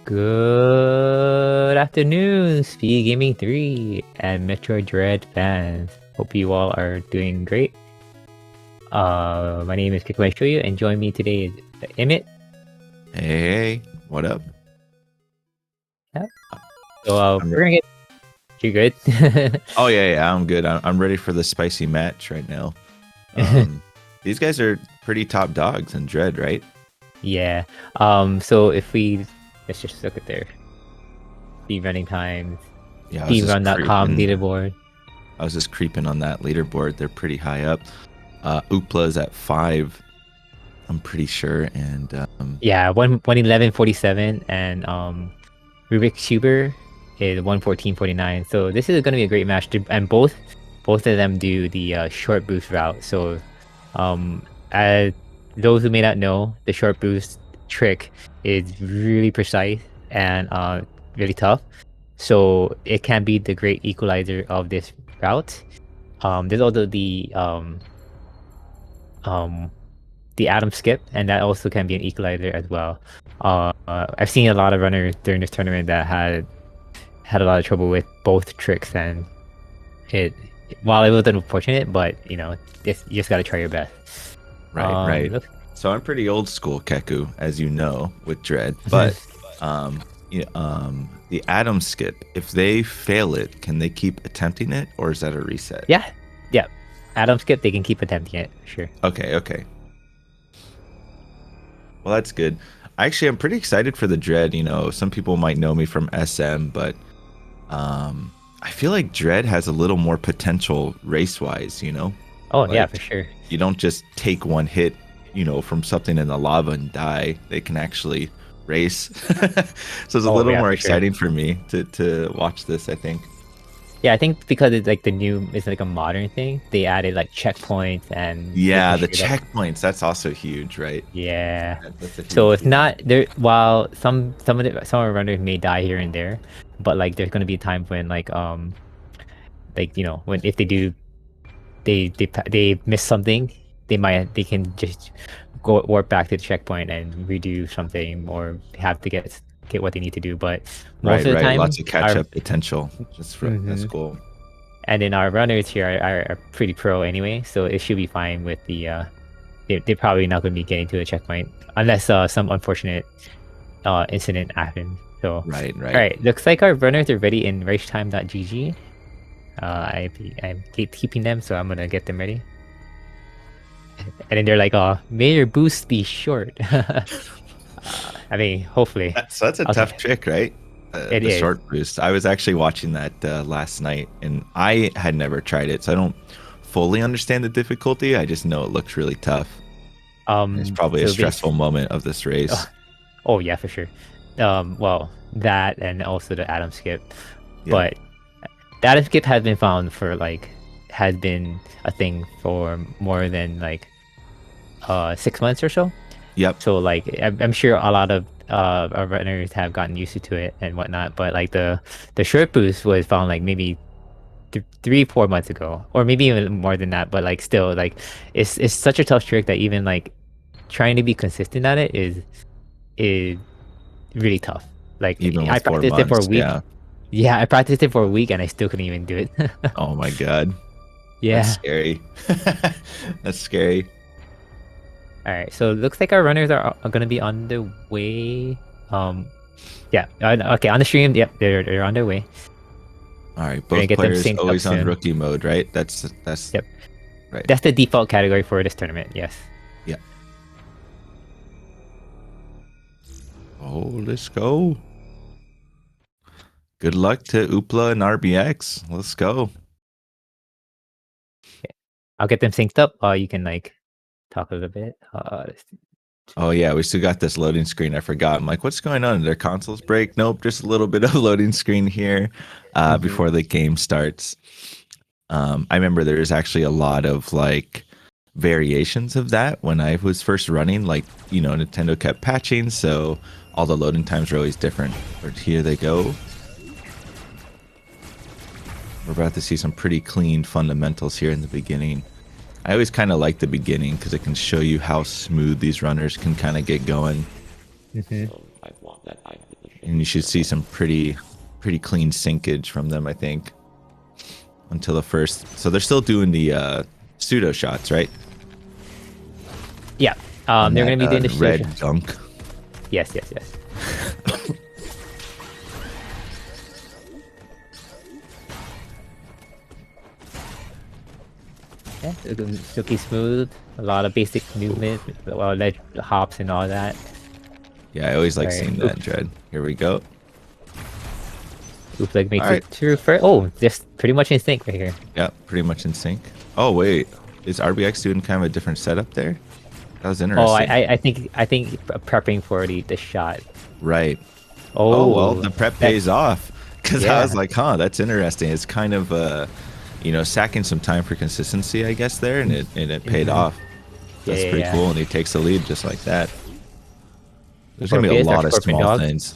Good afternoon, SpeedGaming 3 and Metroid Dread fans. Hope you all are doing great. My name is Kikuai and join me today is Emmett. Hey, what up? Yeah. So we're gonna get you good. Oh yeah, I'm good. I'm ready for the spicy match right now. These guys are pretty top dogs in Dread, right? Yeah. So if let's just look at their speed running times. Yeah, Speedrun.com leaderboard. I was just creeping on that leaderboard. They're pretty high up. Oopla is at 5, I'm pretty sure, and yeah, 111.47 and rbxqbr is 114.49. So this is going to be a great match, and both of them do the short boost route. So as those who may not know, the short boost trick is really precise and really tough. So it can be the great equalizer of this route. There's also the atom skip, and that also can be an equalizer as well. I've seen a lot of runners during this tournament that had a lot of trouble with both tricks, and while it was unfortunate, but you just gotta try your best. Right. So I'm pretty old school, Keku, as you know, with Dread. But the atom skip, if they fail it, can they keep attempting it, or is that a reset? Yeah. Atom skip, they can keep attempting it. Sure. Okay. Well, that's good. Actually, I'm pretty excited for the Dread. Some people might know me from SM, but I feel like Dread has a little more potential race-wise, Oh, like, yeah, for sure. You don't just take one hit, from something in the lava and die. They can actually race. So it's a little more exciting for me to watch this, I think. Yeah, I think because it's like it's like a modern thing. They added like checkpoints and the checkpoints. That's also huge, right? Yeah. So it's not there. While some of runners may die here and there, but like there's gonna be times when when if they do, they miss something, they can just go warp back to the checkpoint and redo something, or have to get what they need to do. But most of the time, lots of catch-up potential. That's cool. And then our runners here are pretty pro anyway, so it should be fine with the they're probably not going to be getting to the checkpoint unless some unfortunate incident happens. So right. All right, looks like our runners are ready in racetime.gg. I'm gatekeeping them, so I'm gonna get them ready. And then they're like, "Oh, may your boost be short." I mean, hopefully. So that's a tough trick, right? It the is. Short boost. I was actually watching that last night, and I had never tried it, so I don't fully understand the difficulty. I just know it looks really tough. It's probably a stressful moment of this race. Oh yeah, for sure. Well, that and also the atom skip. Yeah. But the atom skip has been found has been a thing for more than 6 months or so. Yep. So I'm sure a lot of our runners have gotten used to it and whatnot, but the short boost was found maybe 3-4 months ago, or maybe even more than that. But still, it's such a tough trick that even trying to be consistent at it is really tough. Even I practiced it for a week. Yeah, I practiced it for a week and I still couldn't even do it. Oh my god. Yeah. That's scary. That's scary. All right, so it looks like our runners are going to be on their way. Yeah. Okay, on the stream, yep, they're on their way. All right, both players always on rookie mode, right? That's yep. Right. That's the default category for this tournament. Yes. Yeah. Oh, let's go. Good luck to Oopla and RBX. Let's go. Okay. I'll get them synced up. You can talk a little bit. Oh yeah, we still got this loading screen. I forgot. I'm like, what's going on? Did their consoles break? Nope, just a little bit of loading screen here before the game starts. I remember there's actually a lot of variations of that when I was first running. Nintendo kept patching, so all the loading times are always different. But here they go. We're about to see some pretty clean fundamentals here in the beginning. I always kind of like the beginning because it can show you how smooth these runners can kind of get going. Mm-hmm. So I want that I finish And you should see some pretty clean sinkage from them, I think. Until the first. So they're still doing the pseudo shots, right? Yeah. On They're that, going to be doing the red shoot. dunk. Yes. Yeah, silky smooth. A lot of basic movement, ledge hops and all that. Yeah, I always like Alright, seeing that, Dread. Here we go. Oopla makes Alright. it through first. Oh, just pretty much in sync right here. Yeah, pretty much in sync. Oh wait, is RBX doing kind of a different setup there? That was interesting. Oh, I think prepping for the shot. Right. Oh, Oh well, the prep pays off. Because I Yeah. was like, huh, that's interesting. It's kind of sacking some time for consistency, I guess, there, and it paid off. That's Yeah, pretty yeah. cool, and he takes the lead just like that. There's gonna be a Scorpius, our lot of scorpion small dog. things.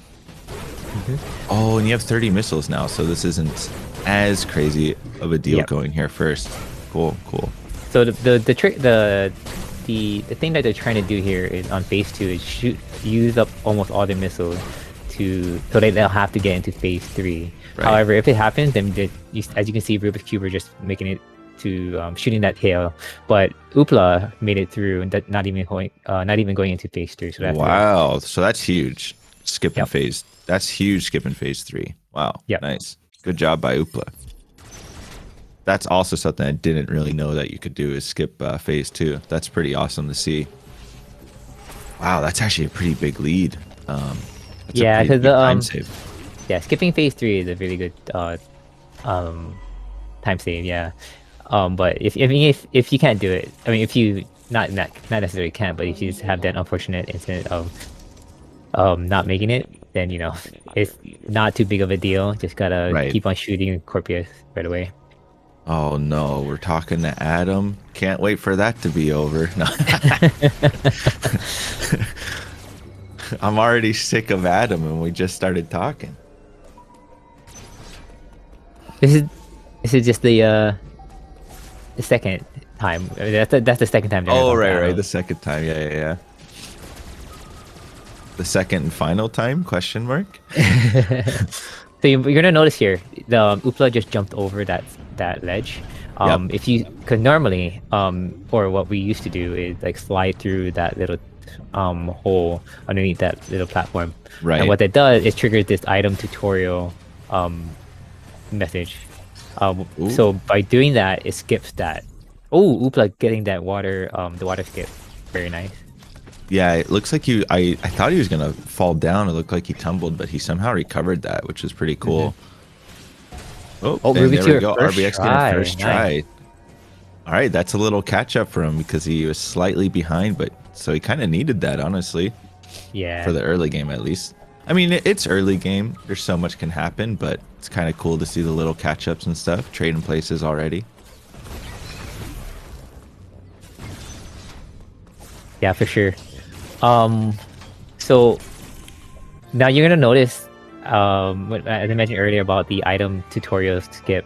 Oh, and you have 30 missiles now, so this isn't as crazy of a deal Yep. going here first. Cool. So the trick the thing that they're trying to do here is on phase 2 is use up almost all their missiles so they'll have to get into phase 3. Right. However, if it happens, then as you can see, rbxqbr just making it to shooting that tail, but oopla made it through and not even going into phase 3. So that's Wow, so that's huge. Skipping Yep. phase. That's huge. Skipping phase 3. Wow. Yep. Nice. Good job by Oopla. That's also something I didn't really know that you could do is skip phase 2. That's pretty awesome to see. Wow, that's actually a pretty big lead. That's a Yeah, pretty 'cause big the, time save. Yeah, skipping phase 3 is a really good time save. Yeah, but if you can't do it, I mean, if you not necessarily can't, but if you just have that unfortunate incident of not making it, then it's not too big of a deal. Just gotta Right. keep on shooting Corpius right away. Oh no, we're talking to Adam. Can't wait for that to be over. No. I'm already sick of Adam, and we just started talking. This is just the second time. I mean, that's the second time. Oh, right. The second time. Yeah. The second and final time? Question mark. So you're gonna notice here, the oopla just jumped over that ledge. Yep. If you, because normally, or what we used to do is like slide through that little hole underneath that little platform. Right. And what that does is triggers this item tutorial message. So by doing that, it skips that. Oh, oopla getting that water, the water skip. Very nice. Yeah, it looks like I thought he was gonna fall down. It looked like he tumbled, but he somehow recovered that, which is pretty cool. Oh, and Ruby there to we go. first RBX try. getting first Nice. try. All right, that's a little catch up for him because he was slightly behind, but so he kind of needed that, honestly, Yeah. for the early game at least. I mean, it's early game. There's so much can happen, but it's kind of cool to see the little catch ups and stuff, trading places already. Yeah, for sure. So now you're gonna notice, as I mentioned earlier about the item tutorials skip,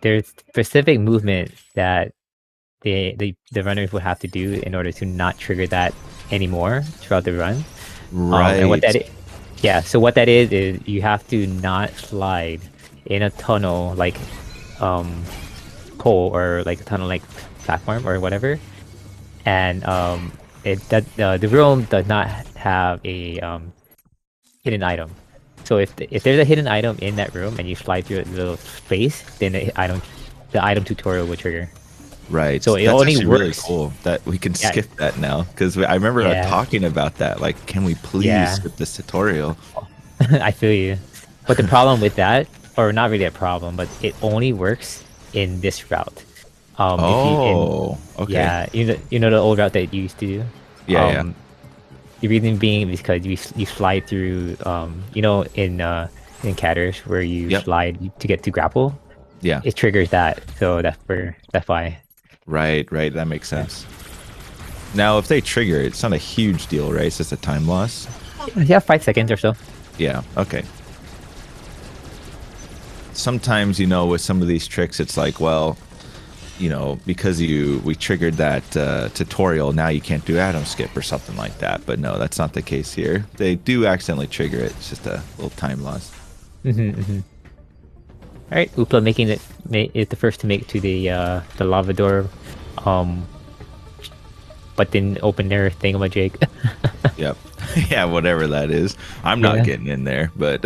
there's specific movement that the runners would have to do in order to not trigger that anymore throughout the run. Right. And what that so what that is you have to not slide in a tunnel like hole or like a tunnel like platform or whatever, and the room does not have a hidden item. So if there's a hidden item in that room and you slide through a little space, then the item tutorial will trigger. Right. So it That's only actually really works- cool that we can Yeah. skip that now because I remember Yeah. talking about that. Like, can we please Yeah. skip this tutorial? I feel you. But the problem with that, or not really a problem, but it only works in this route. Okay. Yeah, you know the old route that you used to do. Yeah. The reason being because you slide through, in Catters where you Yep. slide to get to grapple. Yeah. It triggers that, so that's why. Right. That makes sense. Now, if they trigger, it's not a huge deal, right? It's just a time loss. Yeah, 5 seconds or so. Yeah. Okay. Sometimes, with some of these tricks, it's like, well, you know, because we triggered that tutorial, now you can't do atom skip or something like that. But no, that's not the case here. They do accidentally trigger it. It's just a little time loss. All right, oopla making it is the first to make it to the lava door, but didn't open their thingamajig. Yep. Yeah, whatever that is. I'm not getting in there, but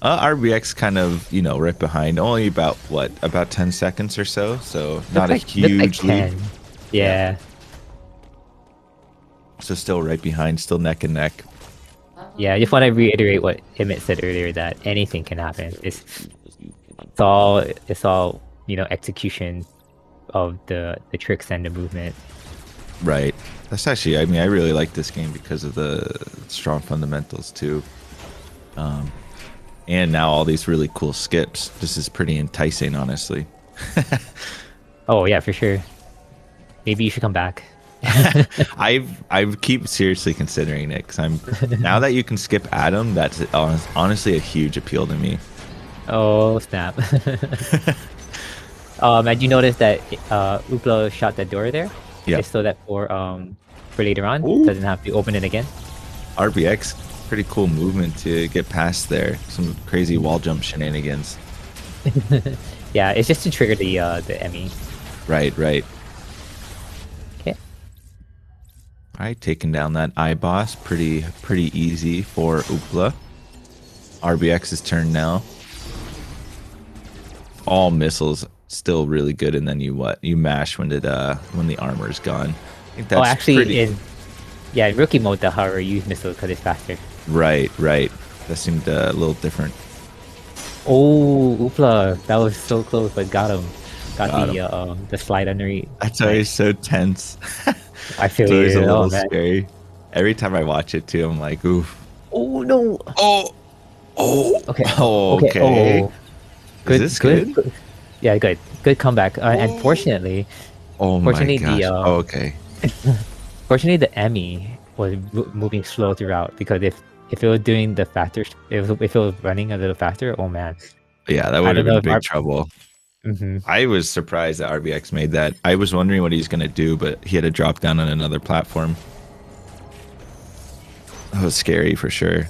RBX kind of, you know, right behind. Only about what, about 10 seconds or so. So not a huge lead. Yeah. So still right behind, still neck and neck. Yeah, I just want to reiterate what Emmett said earlier, that anything can happen. It's all you know, execution of the tricks and the movement. Right. That's actually, I mean, I really like this game because of the strong fundamentals too. And now all these really cool skips. This is pretty enticing, honestly. Oh yeah, for sure. Maybe you should come back. I keep seriously considering it because I'm now that you can skip Adam, that's honestly a huge appeal to me. Oh snap! And you notice that oopla shot that door there? Yeah. Just so that for later on, Ooh. doesn't have to open it again. RBX, pretty cool movement to get past there. Some crazy wall jump shenanigans. Yeah, it's just to trigger the Emmy. Right. Okay. All right, taking down that I-boss, pretty easy for oopla. RBX's turn now. All missiles still really good, and then you mash when the armor's gone. I think that's actually, pretty... in rookie mode, the hover use missiles because it's faster. Right. That seemed a little different. Oh, oopla, that was so close, but got him. Got the slide underneath. That's always so tense. I feel it's always you. a little scary. Every time I watch it too, I'm like, oof. Oh no. Oh. Okay. Okay. Oh. Good. Is this good? Yeah, good. Good comeback. Unfortunately. Oh my gosh. Okay. Fortunately, the Emmy was moving slow throughout, because if it was doing the faster, if it was running a little faster, oh man. Yeah, that would have been big trouble. Mm-hmm. I was surprised that RBX made that. I was wondering what he's gonna do, but he had to drop down on another platform. That was scary for sure.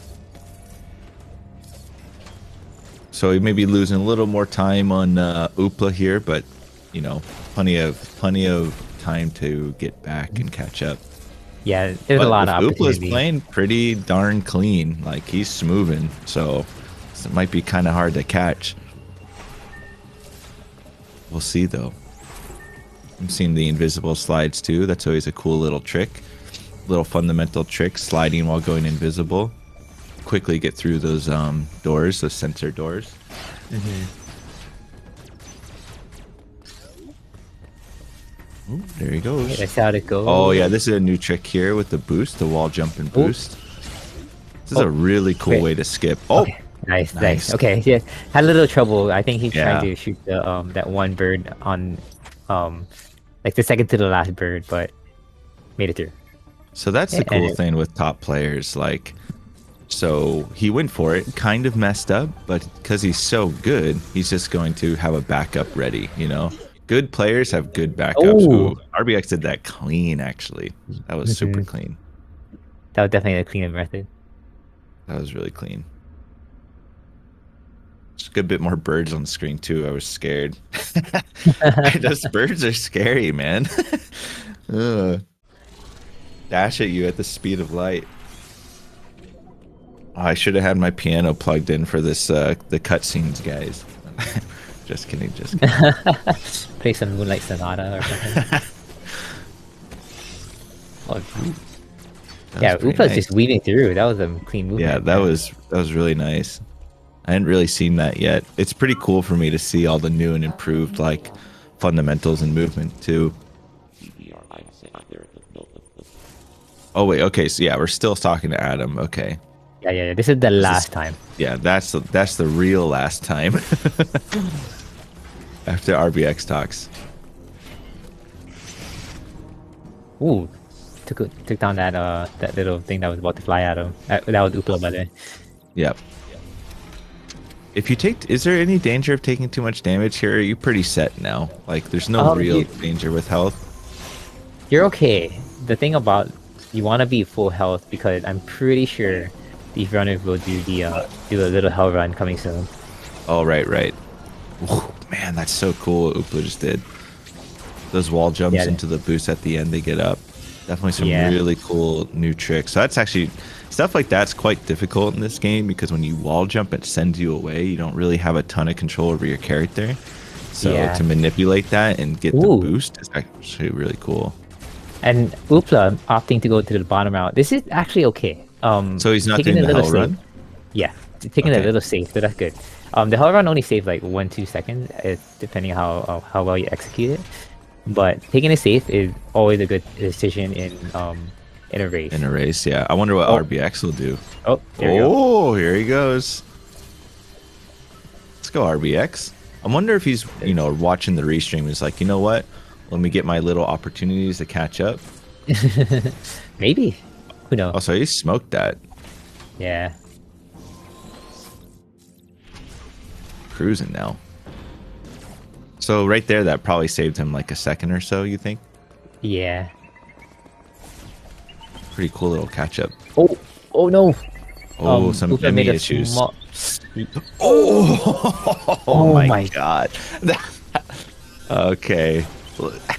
So he may be losing a little more time on oopla here, but you know, plenty of time to get back and catch up. Yeah, there's a lot of opportunity. Oopla's playing pretty darn clean. Like, he's smoothing, so it might be kind of hard to catch. We'll see though. I'm seeing the invisible slides too. That's always a cool little trick. Little fundamental trick, sliding while going invisible. Quickly get through those doors, those sensor doors. Ooh, there he goes. Okay, that's how it goes. Oh yeah, this is a new trick here with the boost, the wall jump and boost. This is a really cool way to skip. Oh, okay. Nice. Okay, yeah, had a little trouble. I think he's trying to shoot the that one bird on like the second to the last bird, but made it through. So that's the cool thing with top players. Like, so he went for it, kind of messed up, but because he's so good, he's just going to have a backup ready. You know, good players have good backups. Ooh, RBX did that clean. Actually, that was super clean. That was definitely a cleaner method. That was really clean. Just a good bit more birds on the screen too. I was scared. Those birds are scary, man. Dash at you at the speed of light. Oh, I should have had my piano plugged in for this the cutscenes, guys. Just kidding. Play some Moonlight Sonata or something. Yeah, Oopla's just weaving through. That was a clean movement. Yeah, that was really nice. I hadn't really seen that yet. It's pretty cool for me to see all the new and improved like fundamentals and movement too. Oh wait, okay, so yeah, we're still talking to Adam. Okay. Yeah. This is the last time. Yeah, that's the real last time. After RBX talks. Ooh, took down that little thing that was about to fly at him. That was Oopla, by the way. Yep. If you take, is there any danger of taking too much damage here? Are you pretty set now? Like, there's no real danger with health. You're okay. The thing about you want to be full health because I'm pretty sure these runners will do do a little hell run coming soon. Oh, right. Ooh, man, that's so cool what oopla just did. Those wall jumps into the boost at the end, they get up. Definitely some really cool new tricks. So that's actually, stuff like that's quite difficult in this game because when you wall jump, it sends you away. You don't really have a ton of control over your character. So to manipulate that and get the boost is actually really cool. And oopla opting to go to the bottom route. This is actually okay. So he's not doing the hell run? Yeah, taking it a little safe, but that's good. The hell run only saves like 1-2 seconds, depending how well you execute it. But taking it safe is always a good decision in a race. In a race, yeah. I wonder what RBX will do. Oh, here he goes. Let's go, RBX. I wonder if he's, watching the restream. He's like, you know what? Let me get my little opportunities to catch up. Maybe. Who knows? Oh, so he smoked that. Yeah. Cruising now. So right there, that probably saved him like a second or so, you think? Yeah. Pretty cool little catch up. Oh no. Oh, some enemy issues. Oh my god. Okay.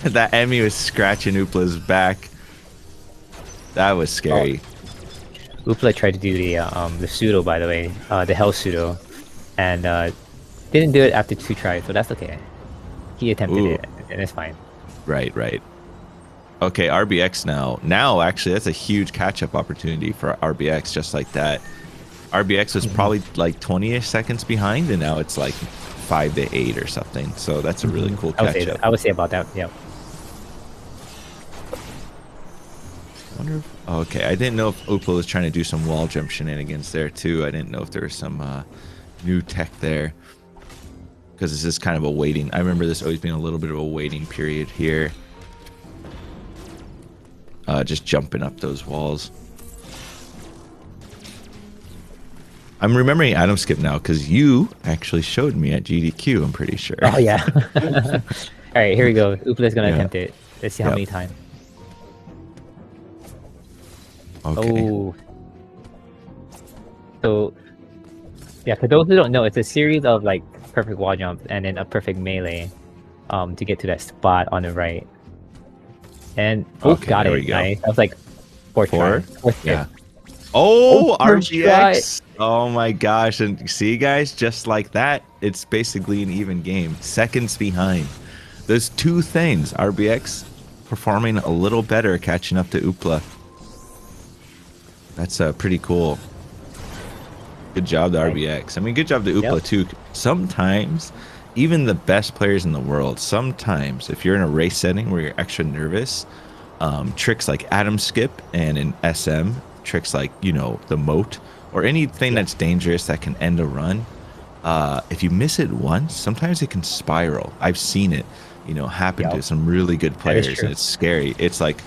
That Emmy was scratching Oopla's back. That was scary. Oopla tried to do the pseudo, by the way, the hell pseudo, and didn't do it after 2 tries, so that's okay. He attempted it, and it's fine. Right. Okay, RBX now. Now, actually, that's a huge catch-up opportunity for RBX, just like that. RBX was probably like 20-ish seconds behind, and now it's like 5 to 8 or something. So that's a really cool catch-up. I would say about that, yeah. Wonder if, okay, I didn't know if oopla was trying to do some wall jump shenanigans there, too. I didn't know if there was some new tech there. Because this is kind of a waiting. I remember this always being a little bit of a waiting period here. Just jumping up those walls. I'm remembering Adam Skip now because you actually showed me at GDQ, I'm pretty sure. Oh, yeah. Alright, here we go. Oopla's gonna attempt it. Let's see how many times. Okay. Oh. So, yeah, for those who don't know, it's a series of like perfect wall jumps and then a perfect melee to get to that spot on the right. And got it. Nice. That was like fourth try. Yeah. Oh, RGX. Oh my gosh. And see, guys, just like that, it's basically an even game. Seconds behind. Those 2 things, RBX performing a little better, catching up to oopla. That's pretty cool. Good job to RBX. I mean, good job to oopla too. Sometimes, even the best players in the world, sometimes if you're in a race setting where you're extra nervous, tricks like Adam Skip and in SM, tricks like, the moat, or anything that's dangerous that can end a run, if you miss it once, sometimes it can spiral. I've seen it, happen to some really good players. And it's scary. It's like,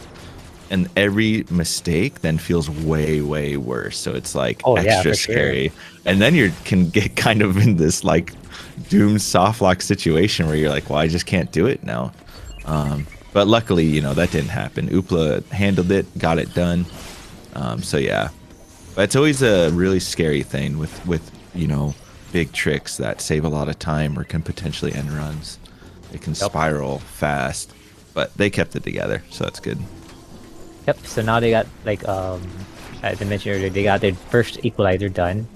and every mistake then feels way, way worse. So it's like extra scary. And then you can get kind of in this like doomed soft lock situation where you're like, well, I just can't do it now. But luckily, that didn't happen. Oopla handled it, got it done. So yeah, but it's always a really scary thing with big tricks that save a lot of time or can potentially end runs. It can spiral fast, but they kept it together, so that's good. Yep, so now they got, like, as I mentioned earlier, they got their first equalizer done.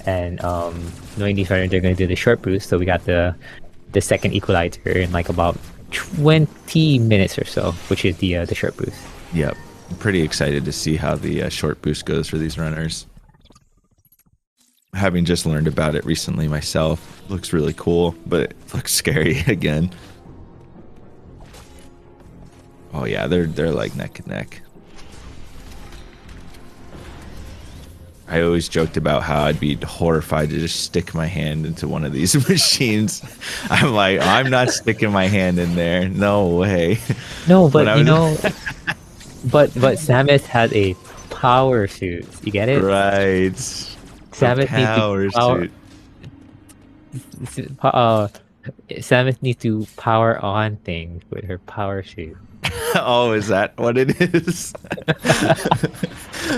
And knowing these runners, they're going to do the short boost. So we got the second equalizer in, like, about 20 minutes or so, which is the short boost. Yep, I'm pretty excited to see how the short boost goes for these runners. Having just learned about it recently myself, looks really cool, but it looks scary again. Oh yeah, they're like neck and neck. I always joked about how I'd be horrified to just stick my hand into one of these machines. I'm like, I'm not sticking my hand in there. No way. No, but but Samus has a power suit. You get it? Right. Samus needs power suit. uh, Samus needs to power on things with her power shoe. Oh, is that what it is?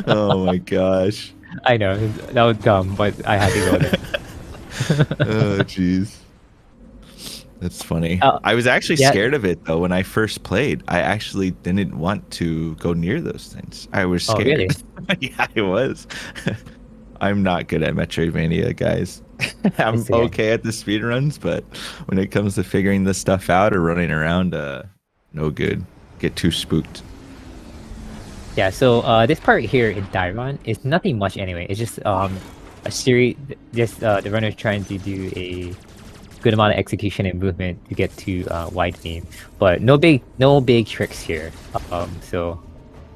Oh my gosh. I know that was dumb, but I had to go there. Oh jeez. That's funny. uh, I was actually yeah. scared of it though when I first played. I actually didn't want to go near those things. I was Oh, scared. really? Yeah, I was. I'm not good at Metroidvania, guys. I I'm see. okay at the speed runs, but when it comes to figuring this stuff out or running around, no good. Get too spooked. Yeah. So this part here in Dairon is nothing much anyway. It's just a series. Just the runner trying to do a good amount of execution and movement to get to wide beam, but no big tricks here. So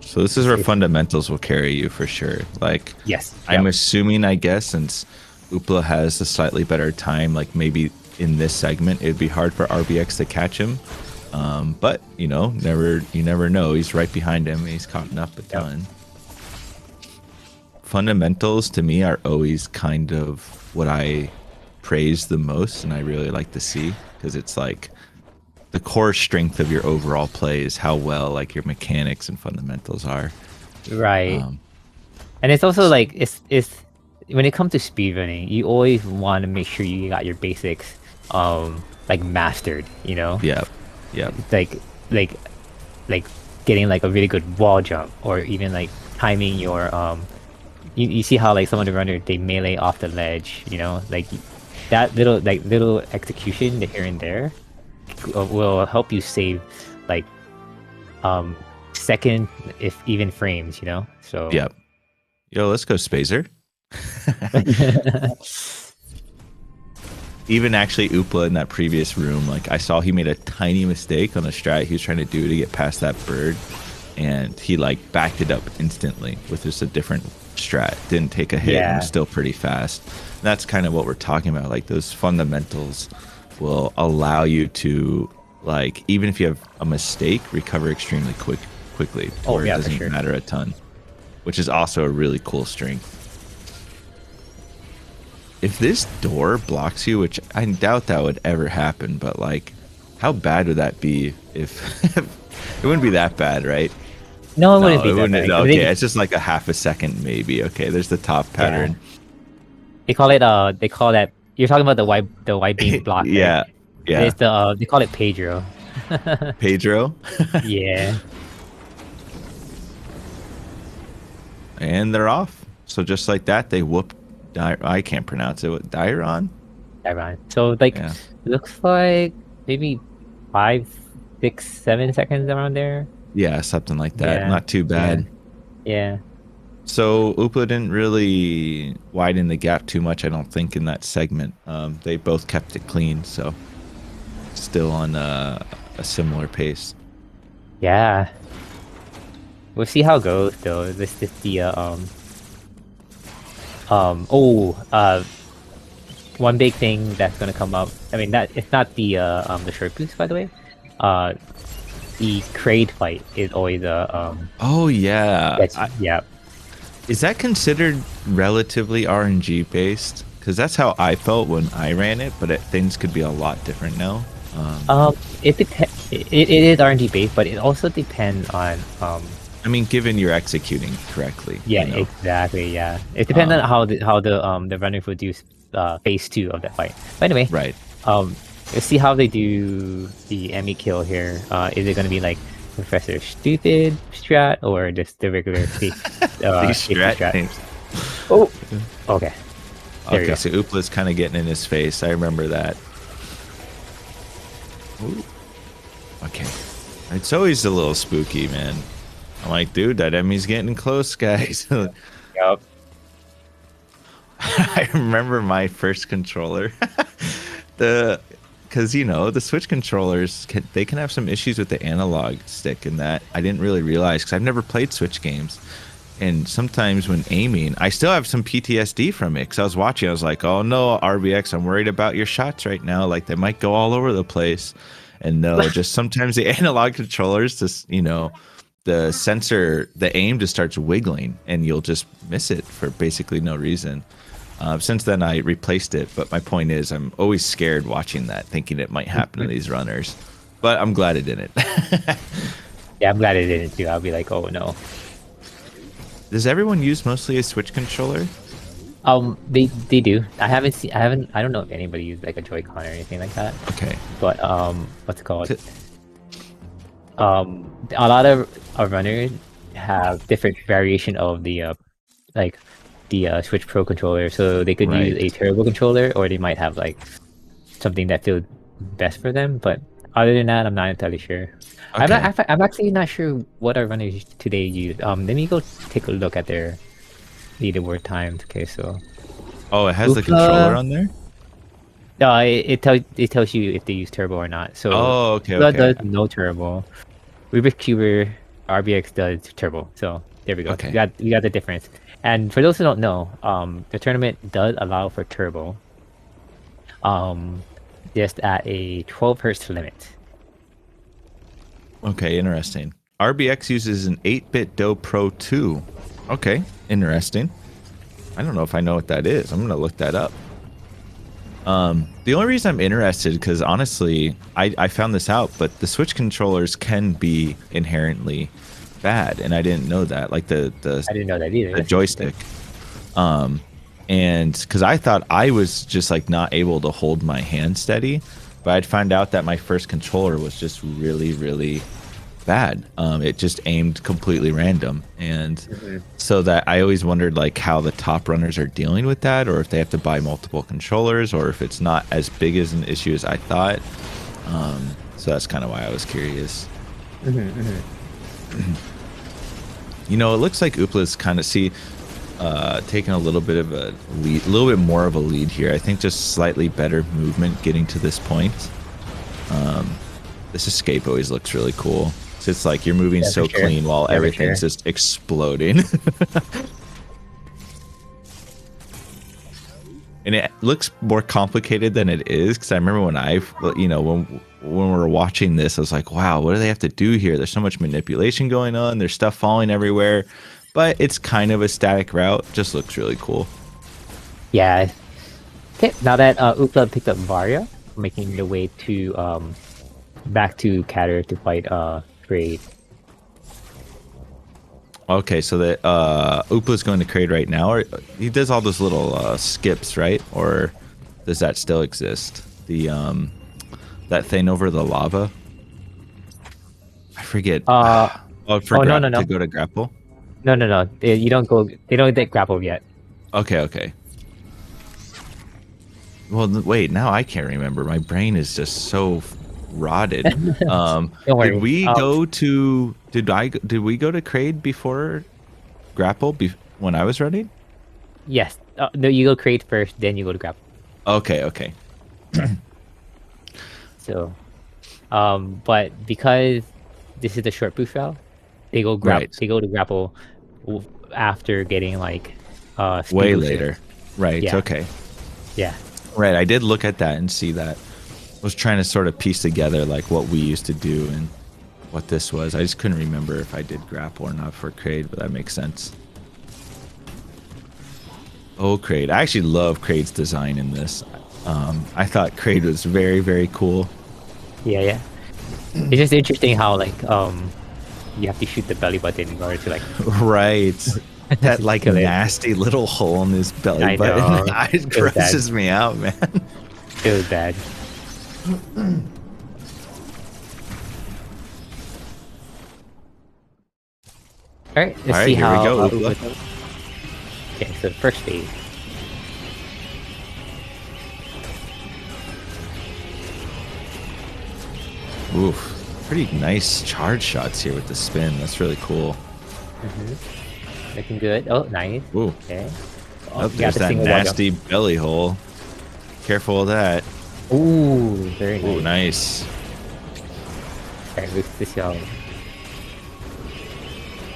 So this is where it's fundamentals will carry you for sure. Like, yes. I'm Yep. assuming, I guess, since Oopla has a slightly better time, like maybe in this segment, it'd be hard for RBX to catch him. But you know, you never know. He's right behind him. He's caught up a ton. Fundamentals to me are always kind of what I praise the most, and I really like to see because it's like the core strength of your overall play is how well like your mechanics and fundamentals are. Right. Um, And it's also like it's when it comes to speedrunning, you always want to make sure you got your basics like mastered, you know? yeah, yeah, It's like like getting like a really good wall jump or even like timing your you see how like some of the runners they melee off the ledge, you know? Like that little execution here and there will help you save like second if even frames, you know? So yeah. Yo, let's go, Spazer. Even actually Oopla in that previous room, like I saw he made a tiny mistake on the strat he was trying to do to get past that bird, and he like backed it up instantly with just a different strat. Didn't take a hit and was still pretty fast. And that's kind of what we're talking about. Like those fundamentals will allow you to, like, even if you have a mistake, recover extremely quickly, Oh, or yeah, it for doesn't sure. matter a ton, which is also a really cool strength. If this door blocks you, which I doubt that would ever happen, but like, how bad would that be if it wouldn't be that bad, right? No, it wouldn't No, be it that wouldn't. bad. Okay, it's just like a half a second, maybe. Okay, there's the top Yeah. pattern. They call that you're talking about the white beam block, right? Yeah, yeah. It's the they call it Pedro. Pedro, Yeah. and they're off. So just like that, they whoop. I can't pronounce it. What, Dairon? Dairon. So like Yeah. looks like maybe 5, 6, 7 seconds around there. Yeah, something like that. Yeah. Not too Yeah. bad. Yeah. So Oopla didn't really widen the gap too much, I don't think, in that segment. They both kept it clean, so still on a similar pace. Yeah. We'll see how it goes though. This is the one big thing that's gonna come up. I mean that it's not the short boost, by the way. The Kraid fight is always Oh yeah, yeah. is that considered relatively RNG based? Because that's how I felt when I ran it, but things could be a lot different now. It is RNG based, but it also depends on I mean, given you're executing correctly. yeah, you know? exactly, yeah. It depends on how the runner would do phase 2 of that fight. But anyway, Right. let's see how they do the Emmy kill here. Is it gonna be like Professor Stupid strat or just the regular safe These safety strat names. Oh, okay. There you Okay, go. so Oopla's kind of getting in his face. I remember that. Ooh. Okay. It's always a little spooky, man. I'm like, dude, that enemy's getting close, guys. Yep. I remember my first controller. Because, you know, the Switch controllers, they can have some issues with the analog stick, and that I didn't really realize because I've never played Switch games. And sometimes when aiming, I still have some PTSD from it because I was watching. I was like, oh no, RBX, I'm worried about your shots right now. Like they might go all over the place. And no, just sometimes the analog controllers, just, you know, the sensor, the aim just starts wiggling and you'll just miss it for basically no reason. Since then, I replaced it. But my point is, I'm always scared watching that, thinking it might happen to these runners. But I'm glad it didn't. Yeah, I'm glad it didn't too. I'll be like, oh no. Does everyone use mostly a Switch controller? They do. I don't know if anybody used like a Joy-Con or anything like that. Okay. But what's it called? A lot of runners have different variation of the like the Switch Pro controller, so they could use a turbo controller, or they might have like something that feels best for them. But other than that, I'm not entirely sure. Okay. I'm actually not sure what our runners today use. Let me go take a look at their leaderboard times. Okay, so Oh, it has the oopla, controller on there? no, it tells you if they use turbo or not. So Oh, okay, oopla okay. does no turbo. rbxqbr RBX does turbo. So there we go. Okay. We got the difference. And for those who don't know, the tournament does allow for turbo. Just at a 12 hertz limit. Okay, interesting. RBX uses an 8-bit Do Pro 2. Okay, interesting. I don't know if I know what that is. I'm going to look that up. The only reason I'm interested, because honestly, I found this out, but the Switch controllers can be inherently bad, and I didn't know that. Like the I didn't know that either. the joystick. And because I thought I was just like not able to hold my hand steady, but I'd find out that my first controller was just really, really bad. It just aimed completely random, and so that I always wondered like how the top runners are dealing with that, or if they have to buy multiple controllers, or if it's not as big as an issue as I thought. So that's kind of why I was curious. You know, it looks like Oopla's kind of taking a little bit of a lead, a little bit more of a lead here. I think just slightly better movement getting to this point. This escape always looks really cool. So it's like you're moving so clean while everything's just exploding. And it looks more complicated than it is, because I remember when we were watching this, I was like, wow, what do they have to do here? There's so much manipulation going on. There's stuff falling everywhere. But it's kind of a static route. Just looks really cool. Yeah. Okay, now that Oopla picked up Varia, making the way to back to Catter to fight Kraid. Okay, so that Oopla's going to Kraid right now, or he does all those little skips, right? Or does that still exist? The that thing over the lava. I forget. No. To go to grapple. No. You don't go. They don't get grappled yet. Okay. Well, wait. Now I can't remember. My brain is just so rotted. Don't worry. Did we go to? Did we go to Kraid before grapple? When I was running? Yes. No, you go Kraid first, then you go to grapple. Okay. So, but because this is the short boost route, they go They go to grapple after getting like way later. Right. Yeah. Okay. Yeah. Right. I did look at that and see that. I was trying to sort of piece together like what we used to do and what this was. I just couldn't remember if I did grapple or not for Kraid, but that makes sense. Oh, Kraid. I actually love Kraid's design in this. I thought Kraid was very, very cool. Yeah. It's just interesting how like you have to shoot the belly button in order to like right. That like nasty little hole in his belly button. It grosses me out, man. It was bad. Alright, let's see how. Here we go. Okay, so first phase. Oof. Pretty nice charge shots here with the spin. That's really cool. Looking good. Oh, nice. Ooh. Okay. Oh, there's that nasty belly hole. Careful of that. Ooh, very nice. Ooh, nice. Alright, let's see how.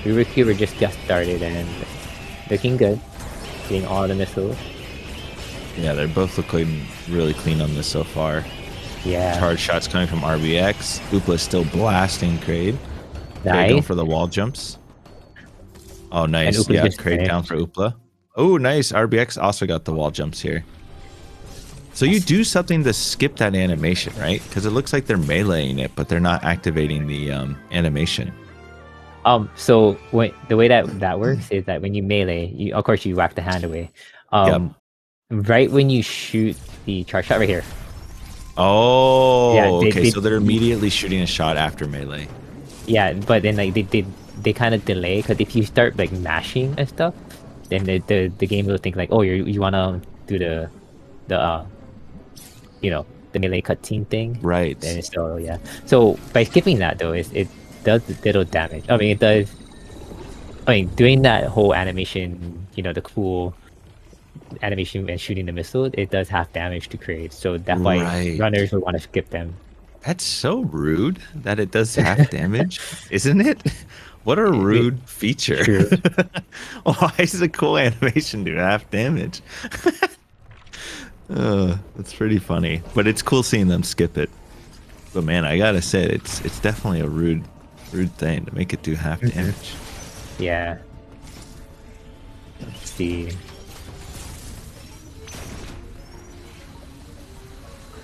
We just started and looking good. Getting all the missiles. Yeah, they're both looking really clean on this so far. Yeah. Charge shots coming from RBX. Oopla's still blasting Kraid. Nice. Going for the wall jumps. Oh, nice. Yeah, Kraid down for Oopla. Oh, nice. RBX also got the wall jumps here. So you do something to skip that animation, right? Because it looks like they're meleeing it, but they're not activating the animation. So when the way that works is that when you melee, you of course you whack the hand away. Yep. Right when you shoot the charge shot right here. Oh, okay. So they're immediately shooting a shot after melee. Yeah, but then like they kind of delay, because if you start like mashing and stuff, then the game will think like, oh, you wanna do the you know, the melee cutscene thing. Right. And so yeah. So by skipping that though, it does little damage. I mean, it does. I mean, doing that whole animation, you know, the cool animation and shooting the missile, it does have damage to create. So that's why runners would want to skip them. That's so rude that it does half damage, isn't it? What a rude feature. Why is a cool animation do half damage? That's pretty funny. But it's cool seeing them skip it. But man, I gotta say, it's definitely a rude thing to make it do half damage. Yeah. Let's see.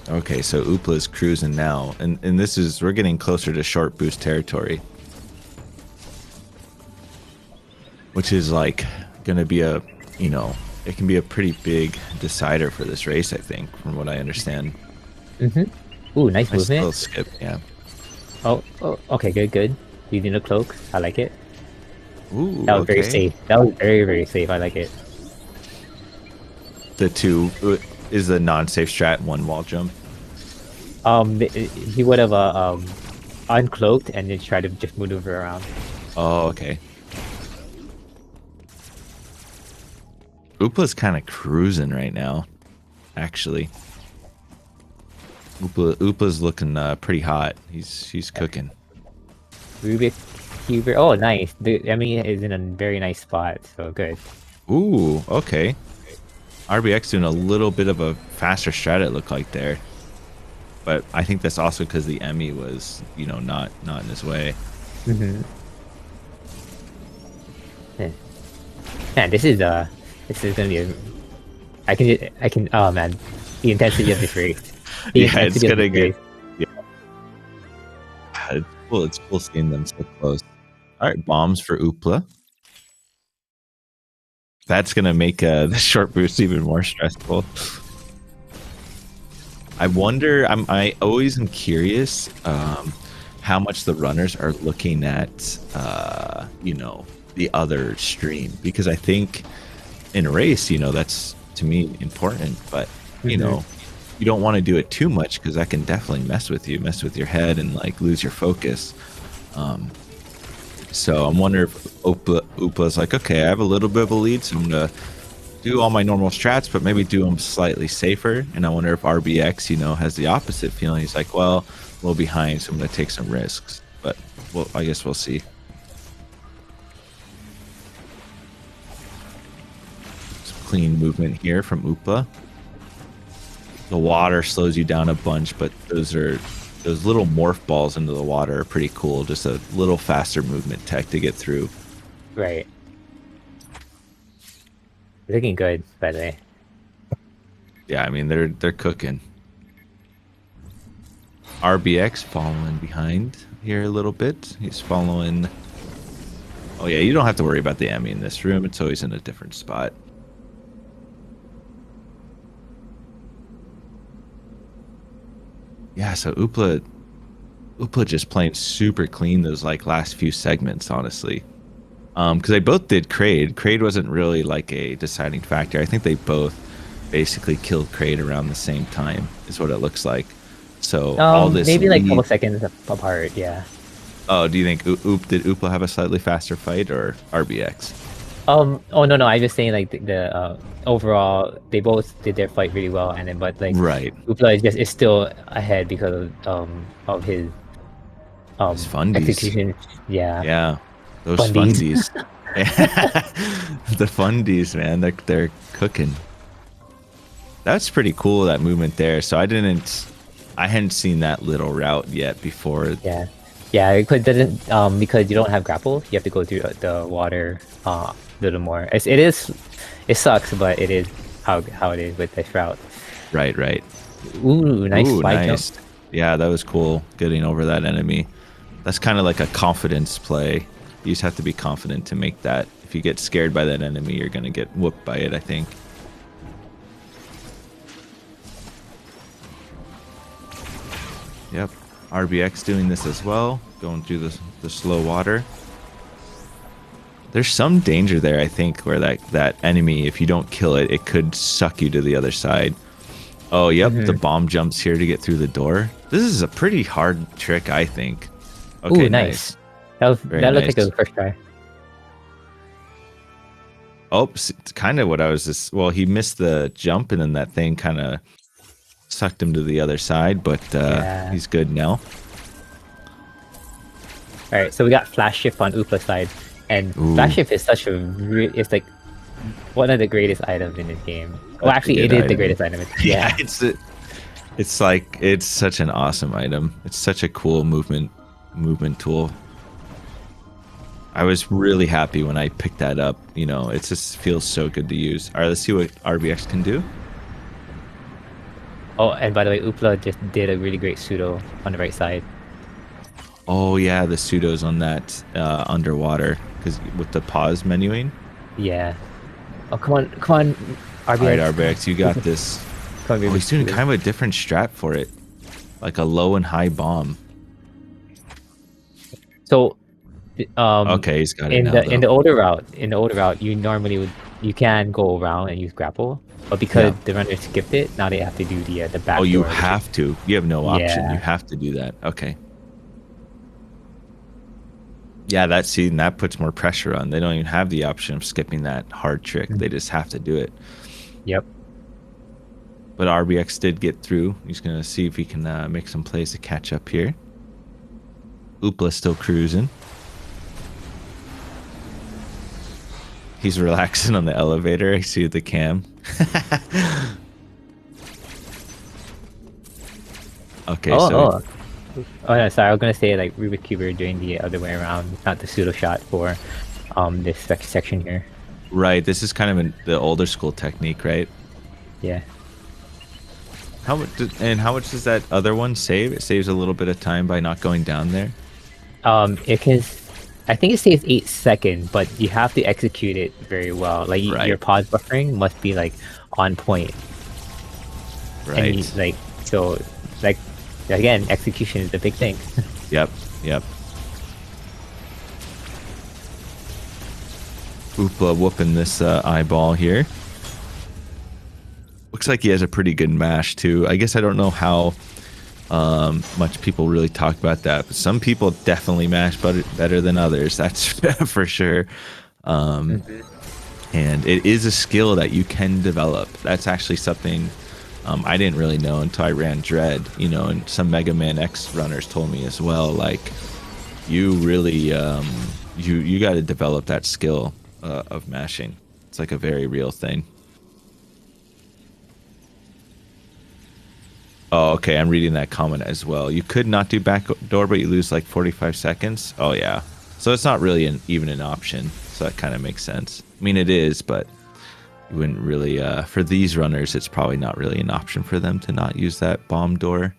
Okay, so Oopla's cruising now, and this is, we're getting closer to short boost territory, which is like gonna be a, you know, it can be a pretty big decider for this race, I think, from what I understand. Ooh, nice movement. Still skip, yeah. Oh, okay, good. Using the cloak, I like it. Ooh, that was very safe. That was very safe. I like it. The two is the non-safe strat one wall jump. He would have uncloaked and then tried to just maneuver around. Oh, okay. Oopla's kind of cruising right now, actually. Oopla's looking pretty hot. He's cooking. rbxqbr. Oh, nice. I mean, is in a very nice spot, so good. Ooh, okay. RBX doing a little bit of a faster strat, it looked like there. But I think that's also because the Emmy was, you know, not in his way. Man, this is gonna be a... I can, oh man, the intensity of this race. Yeah, it's gonna get... Yeah. It's cool seeing them so close. Alright, bombs for Oopla. That's gonna make the short boost even more stressful. I wonder, I always am curious how much the runners are looking at, you know, the other stream, because I think in a race, you know, that's to me important, but you know, you don't want to do it too much because that can definitely mess with your head and like lose your focus. So I'm wondering if Oopla's like, okay, I have a little bit of a lead, so I'm gonna do all my normal strats, but maybe do them slightly safer. And I wonder if RBX, you know, has the opposite feeling. He's like, well, a little behind, so I'm gonna take some risks. But well, I guess we'll see. Some clean movement here from Oopla. The water slows you down a bunch, but those little morph balls into the water are pretty cool. Just a little faster movement tech to get through. Right. Looking good, by the way. Yeah, I mean they're cooking. RBX following behind here a little bit. He's following. Oh yeah, you don't have to worry about the Emmy in this room. It's always in a different spot. Yeah, so Oopla just playing super clean those like last few segments, honestly. Because they both did Kraid. Kraid wasn't really like a deciding factor. I think they both basically killed Kraid around the same time, is what it looks like. So all this maybe like a couple seconds apart, yeah. Oh, do you think did Oopla have a slightly faster fight or RBX? Oh no, I was just saying like the overall they both did their fight really well, and then but like Oopla is still ahead because of his fundies. execution. Yeah. Those fundies. The fundies, man, they're cooking. That's pretty cool, that movement there. So I hadn't seen that little route yet before. Yeah. Yeah, it doesn't because you don't have grapple. You have to go through the water a little more. It sucks, but it is how it is with this route. Right, right. Ooh, nice Ooh, slide jump. nice. Yeah, that was cool. Getting over that enemy. That's kind of like a confidence play. You just have to be confident to make that. If you get scared by that enemy, you're gonna get whooped by it, I think. Yep. RBX doing this as well. Going through the slow water. There's some danger there, I think, where that enemy, if you don't kill it, it could suck you to the other side. Oh, yep, the bomb jumps here to get through the door. This is a pretty hard trick, I think. Okay, Ooh, nice. Very That looked like it nice. was first try. Oh, it's kind of what I was just... Well, he missed the jump, and then that thing kind of sucked him to the other side, but Yeah. he's good now. All right, so we got flash shift on oopla side, and Ooh. flash shift is such a it's like one of the greatest items in this game. Well, actually, it is the greatest item. Yeah, it's like it's such an awesome item. It's such a cool movement tool. I was really happy when I picked that up. You know, it just feels so good to use. All right, let's see what RBX can do. Oh, and by the way, oopla just did a really great pseudo on the right side. Oh yeah, the pseudos on that underwater, because with the pause menuing. Yeah. Oh, come on, RBX. All right, RBX, you got this. Come on, Oh, he's doing kind of a different strat for it, like a low and high bomb. So, Okay, he's got it now. in the older route, you can go around and use grapple, but because the runner skipped it, now they have to do the back. Oh, you have to. You have no option. Yeah. You have to do that. Okay. Yeah, that puts more pressure on. They don't even have the option of skipping that hard trick. They just have to do it. Yep. But RBX did get through. He's gonna see if he can make some plays to catch up here. Oopla still cruising. He's relaxing on the elevator. I see the cam. Okay, Oh, no, sorry. I was gonna say like rbxqbr doing the other way around, not the pseudo shot for this section here. Right. This is kind of the older school technique, right? Yeah. How much does that other one save? It saves a little bit of time by not going down there. It can. I think it saves 8 seconds, but you have to execute it very well. Like your pause buffering must be like on point. Right. And like again, execution is the big thing. Yep. Oopla whooping this eyeball here. Looks like he has a pretty good mash too. I guess I don't know how much people really talk about that, but some people definitely mash better than others. That's for sure. And it is a skill that you can develop. That's actually something I didn't really know until I ran Dread, you know, and some Mega Man X runners told me as well. Like, you really, you got to develop that skill of mashing. It's like a very real thing. Oh, okay. I'm reading that comment as well. You could not do backdoor, but you lose like 45 seconds. Oh, yeah. So it's not really even an option. So that kind of makes sense. I mean, it is, but you wouldn't really, for these runners, it's probably not really an option for them to not use that bomb door.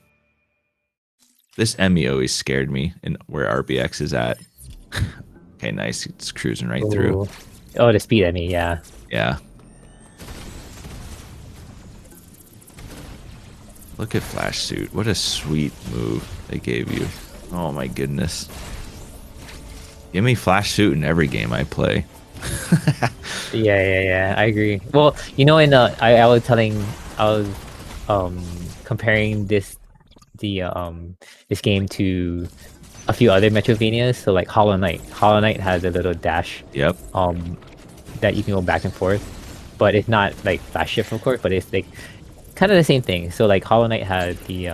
This Emmy always scared me, and where RBX is at. Okay, nice. It's cruising right through. Oh, the speed Emmy, yeah. Yeah. Look at Flash Suit. What a sweet move they gave you. Oh my goodness. Give me Flash Suit in every game I play. Yeah. I agree. Well, you know, I was comparing this game to a few other Metrovanias. So like Hollow Knight. Hollow Knight has a little dash. Yep. That you can go back and forth, but it's not like flash shift, of course. But it's like kind of the same thing. So like Hollow Knight had the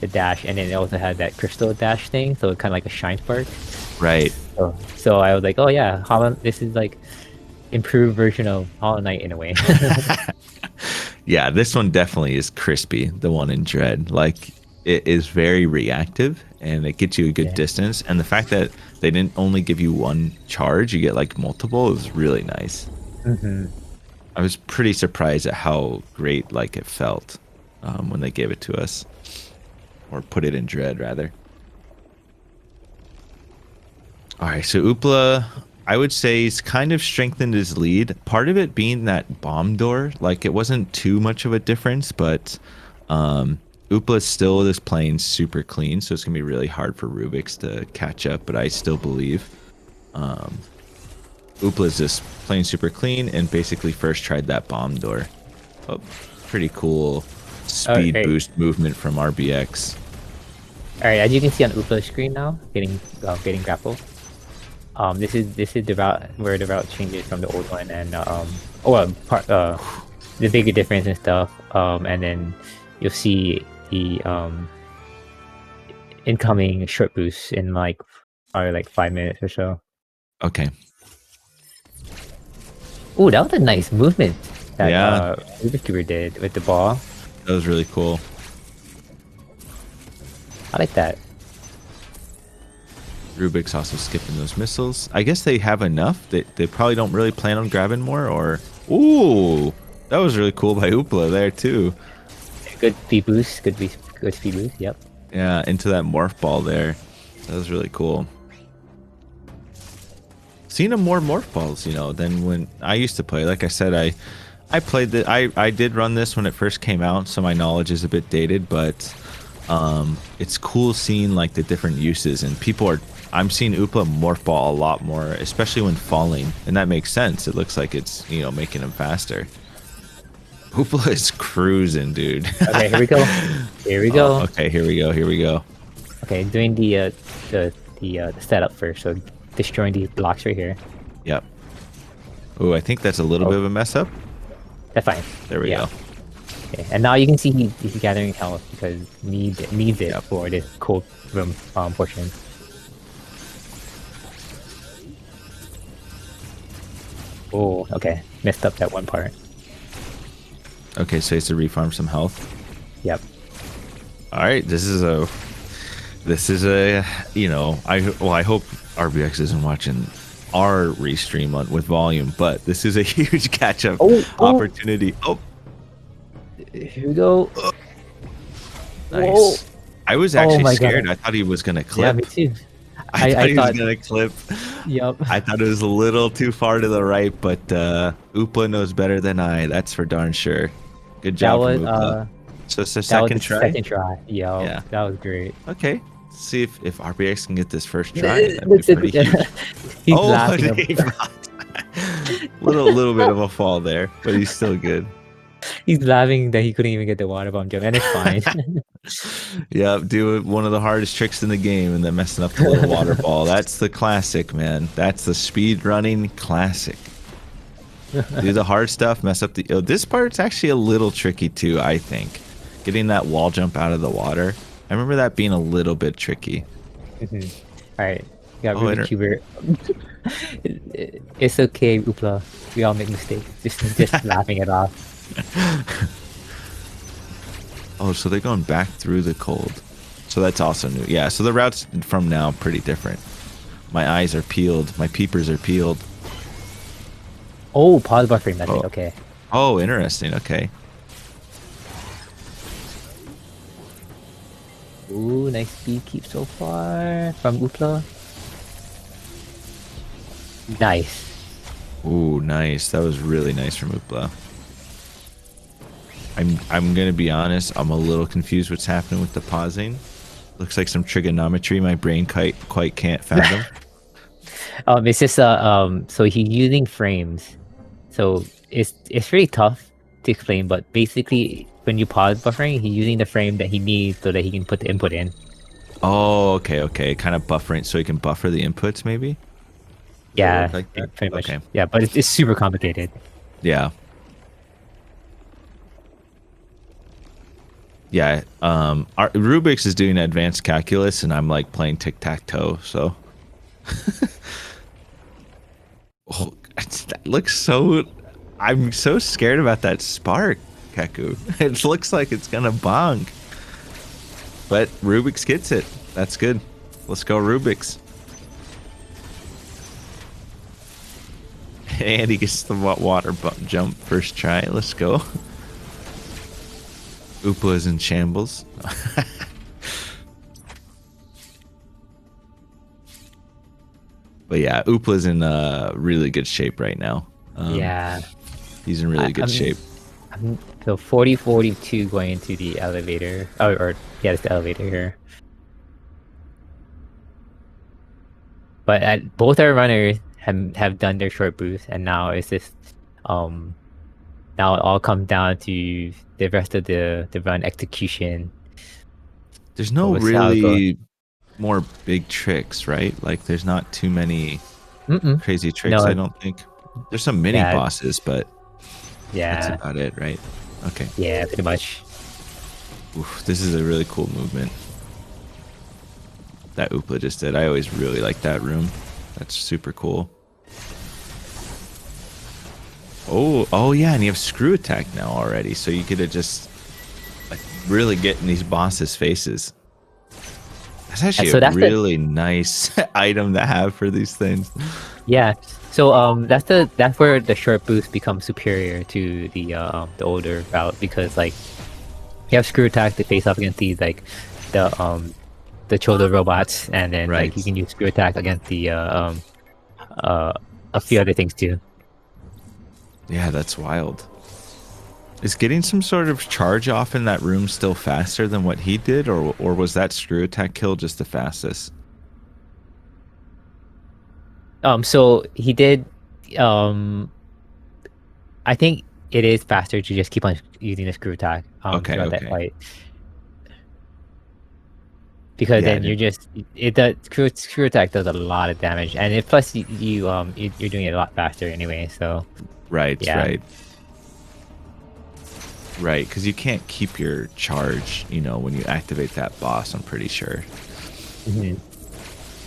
dash, and then it also had that crystal dash thing. So kind of like a shine spark. Right. So I was like, oh yeah, this is like improved version of Hollow Knight in a way. Yeah, this one definitely is crispy. The one in Dread, like it is very reactive and it gets you a good Yeah. distance. And the fact that they didn't only give you one charge, you get like multiple, is really nice. Mm-hmm. I was pretty surprised at how great like it felt when they gave it to us, or put it in Dread rather. All right, so Oopla, I would say, he's kind of strengthened his lead. Part of it being that bomb door, like it wasn't too much of a difference, but Oopla still is playing super clean, so it's gonna be really hard for Rubik's to catch up. But I still believe Oopla is just playing super clean and basically first tried that bomb door. Oh, pretty cool speed Okay. boost movement from RBX. All right, as you can see on Oopla's screen now, getting grappled. This is the route where the route changes from the old one, and the bigger difference and stuff. And then you'll see the incoming short boost in like 5 minutes or so. Okay. Oh, that was a nice movement that Yeah, rbxqbr did with the ball. that was really cool. I like that. Rubik's also skipping those missiles. I guess they have enough. They probably don't really plan on grabbing more, or... Ooh! That was really cool by Oopla there, too. Good speed boost. Good speed boost. Yep. Yeah, into that morph ball there. That was really cool. Seeing more morph balls, you know, than when I used to play. Like I said, I played the... I did run this when it first came out, so my knowledge is a bit dated, but... it's cool seeing like the different uses, and I'm seeing Oopla morph ball a lot more, especially when falling, and that makes sense. It looks like it's, you know, making him faster. Oopla is cruising, dude. Okay, here we go. Here we go. Okay, here we go. Here we go. Okay, doing the setup first. So destroying these blocks right here. Yep. Ooh, I think that's a little bit of a mess up. That's fine. There we go. Okay, and now you can see he's gathering health because needs it for this cold room portion. Oh, okay. Messed up that one part. Okay, so he has to refarm some health. Yep. All right, this is a, you know, I hope RBX isn't watching our restream with volume, but this is a huge catch-up opportunity. Oh, here we go. nice. Whoa. I was actually scared. God. I thought he was gonna clip. Yeah, me too. I thought he was gonna clip. Yep. I thought it was a little too far to the right, but Oopla knows better than I. That's for darn sure. Good job from Oopla. So it's a second try? Second try. Yeah. That was great. Okay. See if RBX can get this first try. That'd be pretty huge. He's laughing. little bit of a fall there, but he's still good. He's laughing that he couldn't even get the water bomb jump, and it's fine. Yeah, do one of the hardest tricks in the game and then messing up the little water ball. That's the classic, man. That's the speed running classic. Do the hard stuff, mess up the... Oh, this part's actually a little tricky too, I think. Getting that wall jump out of the water. I remember that being a little bit tricky. Alright, got rbxqbr. It's okay, Oopla. We all make mistakes. Just laughing it off. Oh, so they're going back through the cold. So that's also new. Yeah, so the routes from now pretty different. My eyes are peeled. My peepers are peeled. Oh, pause buffering method. Okay. Oh, interesting. Okay. Ooh, nice speed keep so far from Oopla. Nice. Ooh, nice. That was really nice from Oopla. I'm gonna be honest. I'm a little confused what's happening with the pausing. Looks like some trigonometry my brain quite can't fathom. It's just so he's using frames, so it's really tough to explain. But basically, when you pause buffering, he's using the frame that he needs so that he can put the input in. Oh, okay. Kind of buffering so he can buffer the inputs, maybe. Yeah, like that? pretty much. Okay. Yeah, but it's super complicated. Yeah. Yeah, Rubik's is doing advanced calculus, and I'm like playing tic-tac-toe, so... Oh, that looks so... I'm so scared about that spark, Keku. It looks like it's gonna bonk. but Rubik's gets it. That's good. Let's go Rubik's. And he gets the water jump first try. Let's go. Oopla's in shambles. But yeah, Oopla's in really good shape right now. Yeah. He's in really good shape. So 40-42 going into the elevator. Or yeah, it's the elevator here. But both our runners have done their short boost, and now it's just now it all comes down to the rest of the run execution. There's no really more big tricks, right? Like there's not too many crazy tricks, I don't think. There's some mini bosses, but that's about it, right? Okay. Yeah, pretty much. Oof, this is a really cool movement that Oopla just did. I always really like that room. That's super cool. Oh yeah, and you have screw attack now already, so you could just like really get in these bosses' faces. That's actually a really nice item to have for these things. Yeah. So that's where the short boost becomes superior to the older route, because like you have screw attack to face off against these like the shoulder robots, and then like you can use screw attack against the a few other things too. Yeah, that's wild. Is getting some sort of charge off in that room still faster than what he did, or was that screw attack kill just the fastest? So he did. I think it is faster to just keep on using the screw attack. Throughout that fight. Because then you're just the screw attack does a lot of damage, and plus you're doing it a lot faster anyway. So right, because you can't keep your charge, when you activate that boss. I'm pretty sure,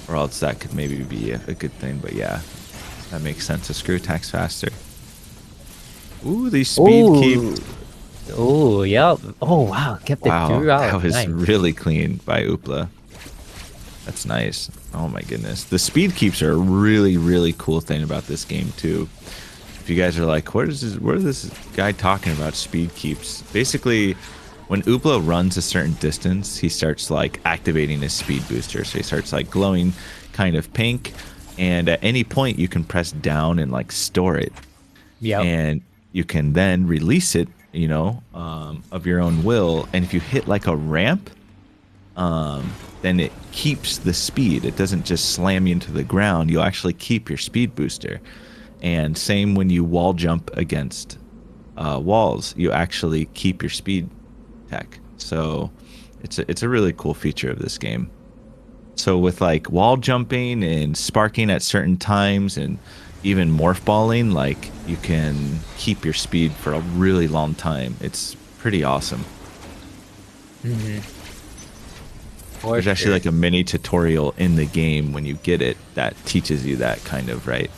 or else that could maybe be a good thing. But yeah, that makes sense. The screw attack's faster. Ooh, these speed keep. Oh, yeah. Oh, wow. Kept it throughout. That was really clean by Oopla. That's nice. Oh my goodness. The speed keeps are a really, really cool thing about this game too. If you guys are like, what is this guy talking about speed keeps? Basically, when Oopla runs a certain distance, he starts like activating his speed booster. So he starts like glowing kind of pink, and at any point you can press down and like store it. Yeah. And you can then release it, of your own will. And if you hit like a ramp, then it keeps the speed. It doesn't just slam you into the ground. You'll actually keep your speed booster. And same when you wall jump against walls, you actually keep your speed tech. So it's a really cool feature of this game. So with like wall jumping and sparking at certain times and even morph balling, like you can keep your speed for a really long time. It's pretty awesome. There's actually like a mini tutorial in the game when you get it that teaches you that kind of, right?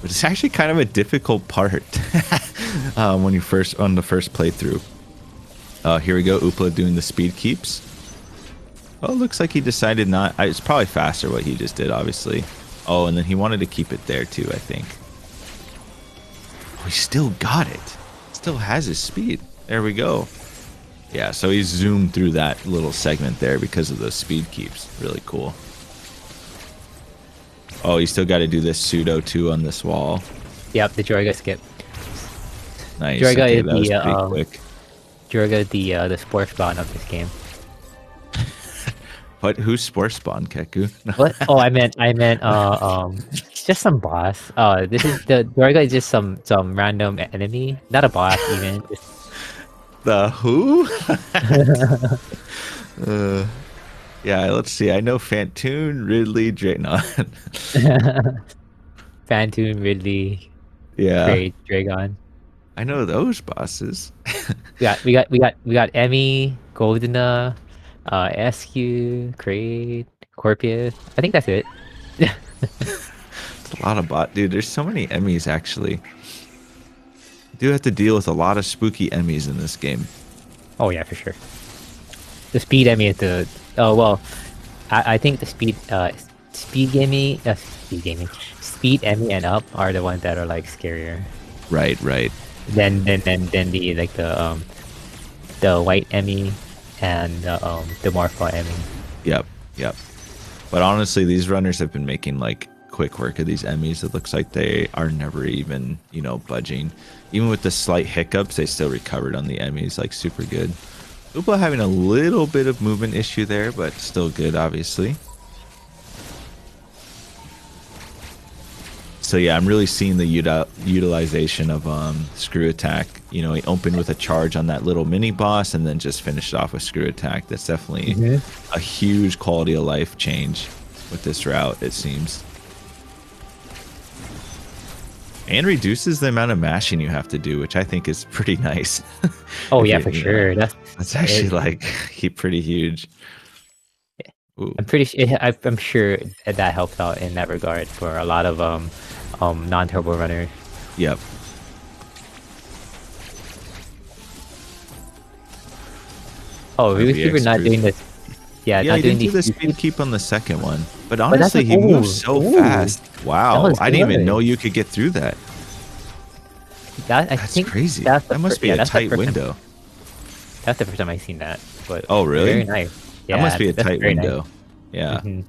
But it's actually kind of a difficult part when you on the first playthrough. Here we go, Oopla doing the speed keeps. Oh, it looks like he decided not. It's probably faster what he just did, obviously. Oh, and then he wanted to keep it there too, I think. Oh, he still got it. Still has his speed. There we go. Yeah, so he zoomed through that little segment there because of the speed keeps. Really cool. Oh, you still got to do this pseudo too on this wall. Yep, the Jorga skip. Nice. Jorga okay, is that was pretty quick. Jorga the spore spawn of this game. What? Who's spore spawn, Keku? What? Oh, I meant just some boss. This is the Jorga is just some random enemy, not a boss even. The who? Yeah, let's see. I know Fantoon, Ridley, Dragon. Fantoon, Ridley, yeah, Dragon. I know those bosses. we got Emmy, Goldena, SQ, Kraid, Corpius. I think that's it. It's a lot of dude. There's so many Emmys actually. You do have to deal with a lot of spooky Emmys in this game. Oh yeah, for sure. The speed Emmy is the oh well, I think the speed Emmy and up are the ones that are like scarier. Right, right. Then the like the white Emmy and the Morphle Emmy. Yep, yep. But honestly, these runners have been making like quick work of these Emmys. It looks like they are never even, you know, budging. Even with the slight hiccups, they still recovered on the Emmys, like super good. Oopla having a little bit of movement issue there, but still good, obviously. So yeah, I'm really seeing the utilization of screw attack. You know, he opened with a charge on that little mini boss and then just finished off with screw attack. That's definitely a huge quality of life change with this route, it seems. And reduces the amount of mashing you have to do, which I think is pretty nice. Oh yeah, for sure. That's actually like pretty huge. Ooh. I'm sure that helps out in that regard for a lot of non-turbo runners. Yep. Oh, we were not doing this. Yeah, yeah, not he doing didn't do the these. speed keep on the second one. But honestly, like, he moves so fast. Wow, I didn't even good. know you could get through that. That's crazy. That must be a tight window. That's the first time I've seen that. But oh, really? Very nice. Yeah, that must be a tight window. Nice. Yeah.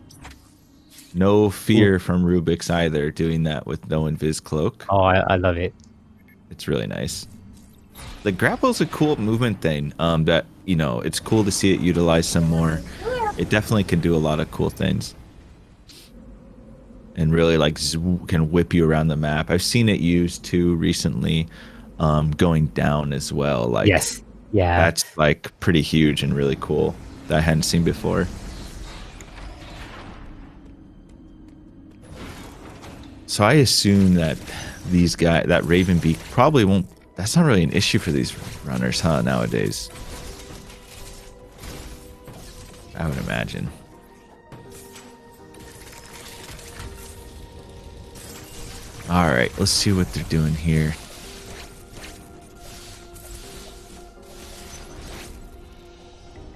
No fear from Rubik's either, doing that with no invis cloak. Oh, I love it. It's really nice. The grapple's a cool movement thing. That, you know, it's cool to see it utilized some more. It definitely can do a lot of cool things. And really like can whip you around the map. I've seen it used too recently, going down as well. Like, yes, yeah, that's like pretty huge and really cool that I hadn't seen before. So I assume that these guys, that Ravenbeak probably won't. That's not really an issue for these runners, huh? Nowadays, I would imagine. All right, let's see what they're doing here.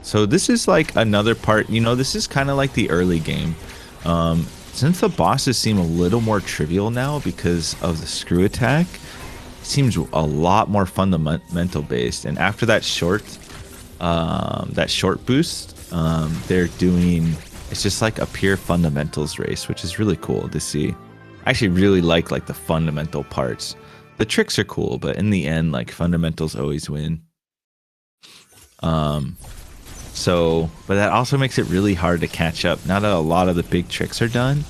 So this is like another part, you know, this is kind of like the early game. Since the bosses seem a little more trivial now because of the screw attack, it seems a lot more fundamental based. And after that short boost, they're doing, it's just like a pure fundamentals race, which is really cool to see. I actually really like the fundamental parts. The tricks are cool, but in the end, like fundamentals always win. But that also makes it really hard to catch up. Now that a lot of the big tricks are done,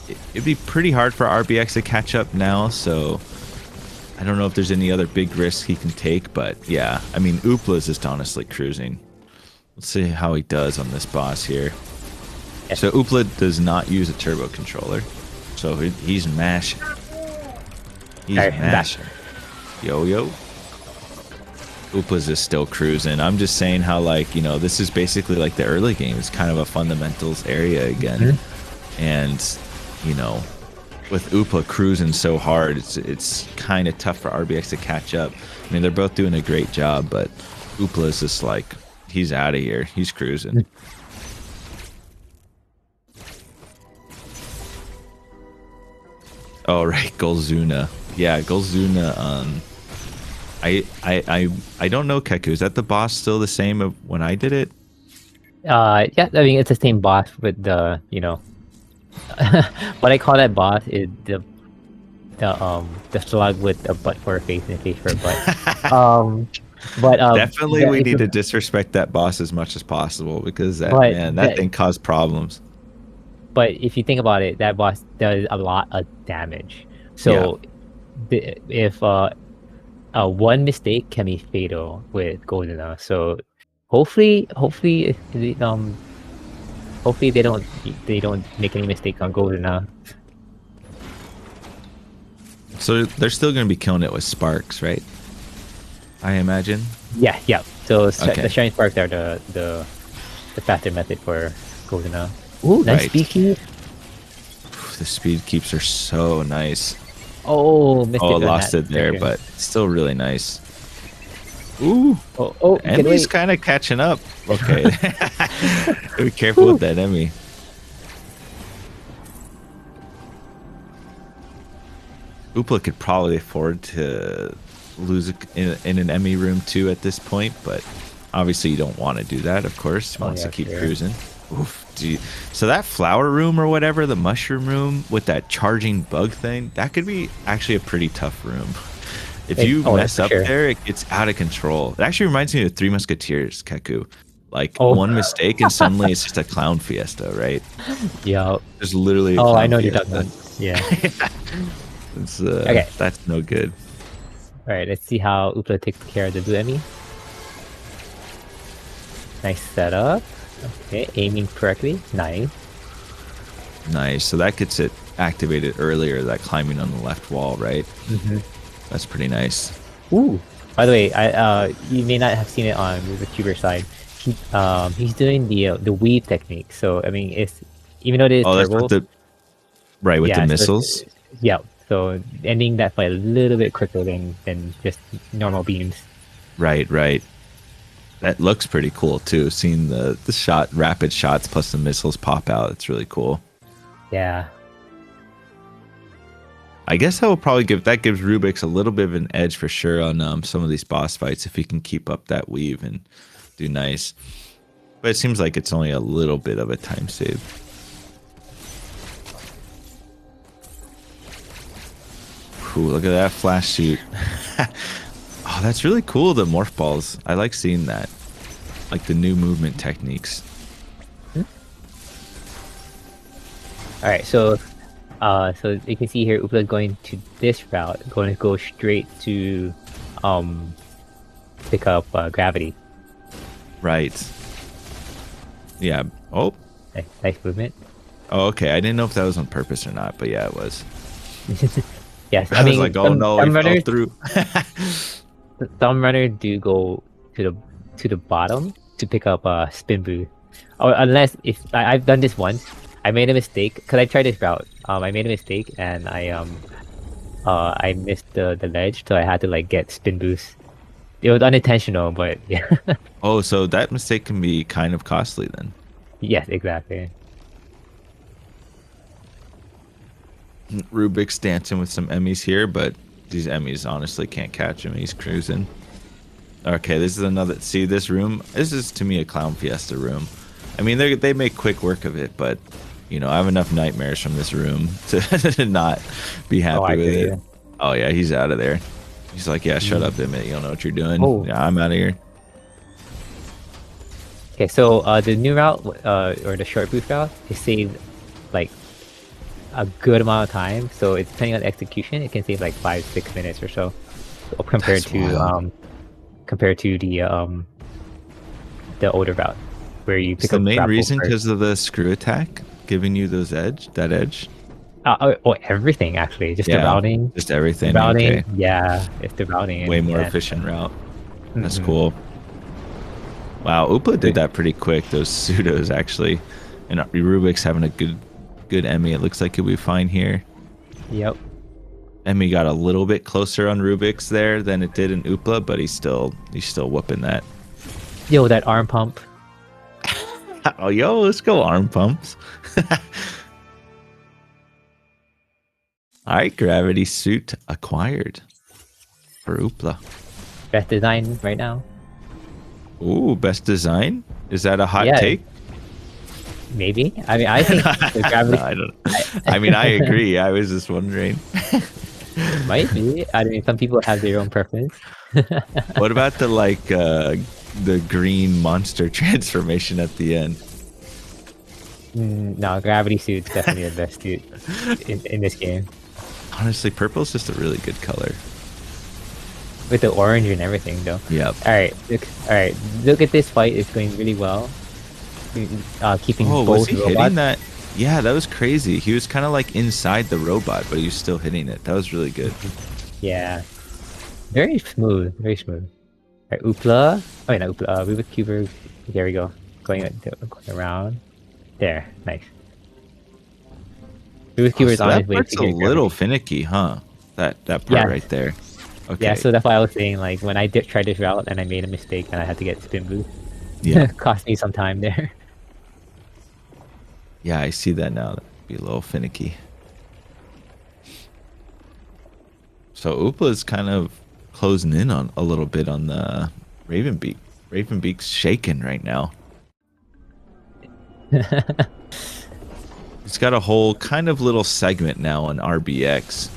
it'd be pretty hard for RBX to catch up now. So I don't know if there's any other big risks he can take, but yeah, I mean, oopla is just honestly cruising. Let's see how he does on this boss here. So oopla does not use a turbo controller, so he's mashing. He's mashing. Yo. Oopla's is still cruising. I'm just saying how, like, you know, this is basically like the early game. It's kind of a fundamentals area again. And, you know, with Oopla cruising so hard, it's kind of tough for RBX to catch up. I mean, they're both doing a great job, but Oopla is just like, he's out of here. He's cruising. Oh, right, Golzuna. Yeah, Golzuna, I don't know Keku. Is that the boss still the same of when I did it? Yeah, I mean it's the same boss with the, you know, what I call that boss is the slug with a butt for a face and a face for a butt. But definitely we need to disrespect that boss as much as possible, because that thing caused problems. But if you think about it, that boss does a lot of damage. So if one mistake can be fatal with Golden. So hopefully they don't make any mistakes on Golden. So they're still going to be killing it with sparks, right? I imagine. Yeah. So the shiny sparks are the faster method for Golden. Ooh, nice speed keep. The speed keeps are so nice. Oh, missed it. Lost it there, but still really nice. Ooh. Oh, get away. Emmy's kind of catching up. Okay. Be careful with that Emmy. Oopla could probably afford to lose in an Emmy room too at this point, but obviously you don't want to do that, of course. He wants to keep cruising. Oof, dude. So that flower room or whatever, the mushroom room with that charging bug thing, that could be actually a pretty tough room. If you mess up there, it gets out of control. It actually reminds me of Three Musketeers, Kaku. Like one mistake and suddenly it's just a clown fiesta, right? Yeah. There's literally a clown I know fiesta. what you're talking about. Yeah. It's, okay. That's no good. All right, let's see how oopla takes care of the blue Emmy. Nice setup. Okay, aiming correctly. Nice. Nice. So that gets it activated earlier, that climbing on the left wall, right? Mm-hmm. That's pretty nice. Ooh. By the way, you may not have seen it on the tuber side. He's doing the weave technique. So I mean, it's even though it is turbo, that's with the missiles. Yeah. So ending that fight a little bit quicker than just normal beams. Right. That looks pretty cool too. Seeing the rapid shots plus the missiles pop out, it's really cool. Yeah. I guess that will probably gives Rubix a little bit of an edge for sure on some of these boss fights if he can keep up that weave and do nice. But it seems like it's only a little bit of a time save. Ooh, look at that flash shoot. Oh, that's really cool, the morph balls. I like seeing that. Like the new movement techniques. Alright, so you can see here oopla going to this route, going to go straight to pick up gravity. Right. Yeah. Oh. Nice movement. Oh, okay. I didn't know if that was on purpose or not, but yeah, it was. Yes, I was like, oh no, he fell through. Some runners do go to the bottom to pick up spin boost, or unless if I've done this once. I made a mistake because I tried this route. I made a mistake and I missed the ledge, so I had to like get spin boost. It was unintentional, but yeah. Oh, so that mistake can be kind of costly then. Yes, exactly. Rubik's dancing with some Emmys here, but these Emmys honestly can't catch him. He's cruising. Okay, this is another. See this room? This is to me a clown fiesta room. I mean, they make quick work of it, but you know, I have enough nightmares from this room to not be happy with it. Oh yeah, he's out of there. He's like, yeah, shut up, Emmett. You don't know what you're doing. Oh. Yeah, I'm out of here. Okay, so the new route, or the short boost route, is saved like a good amount of time. So it's depending on execution, it can save like 5-6 minutes or so, compared to the older route, where you pick up. The main reason because of the screw attack giving you that edge. Everything actually, just the routing, just everything. The routing, okay. Yeah, it's the routing. Way more efficient route. That's cool. Wow, oopla did that pretty quick. Those pseudos actually, and Rubik's having a good Emmy. It looks like he'll be fine here. Yep. Emmy got a little bit closer on Rubik's there than it did in oopla, but he's still whooping that. Yo, that arm pump. Oh, yo, let's go arm pumps. All right, gravity suit acquired for oopla. Best design right now. Ooh, best design? Is that a hot take? Maybe. I mean, I think the gravity. No, I don't. I mean, I agree. I was just wondering. Might be. I mean, some people have their own preference. What about the green monster transformation at the end? No, gravity suit's definitely the best suit in this game. Honestly, purple's just a really good color. With the orange and everything, though. Yep. Alright, look at this fight. It's going really well. Keeping both was he robots. hitting that? Yeah, that was crazy. He was kind of like inside the robot, but he was still hitting it. That was really good. Yeah. Very smooth. Very smooth. Alright, oopla. Oh, yeah, not oopla. rbxqbr. There we go. Going around. There. Nice. rbxqbr is on his way to a little finicky, huh? That part right there. Okay. Yeah, so that's why I was saying, like, when I did try this route and I made a mistake and I had to get spin boost, Yeah. cost me some time there. Yeah, I see that now. That'd be a little finicky. So oopla is kind of closing in on a little bit on the Ravenbeak. Ravenbeak's shaking right now. He's got a whole kind of little segment now on RBX.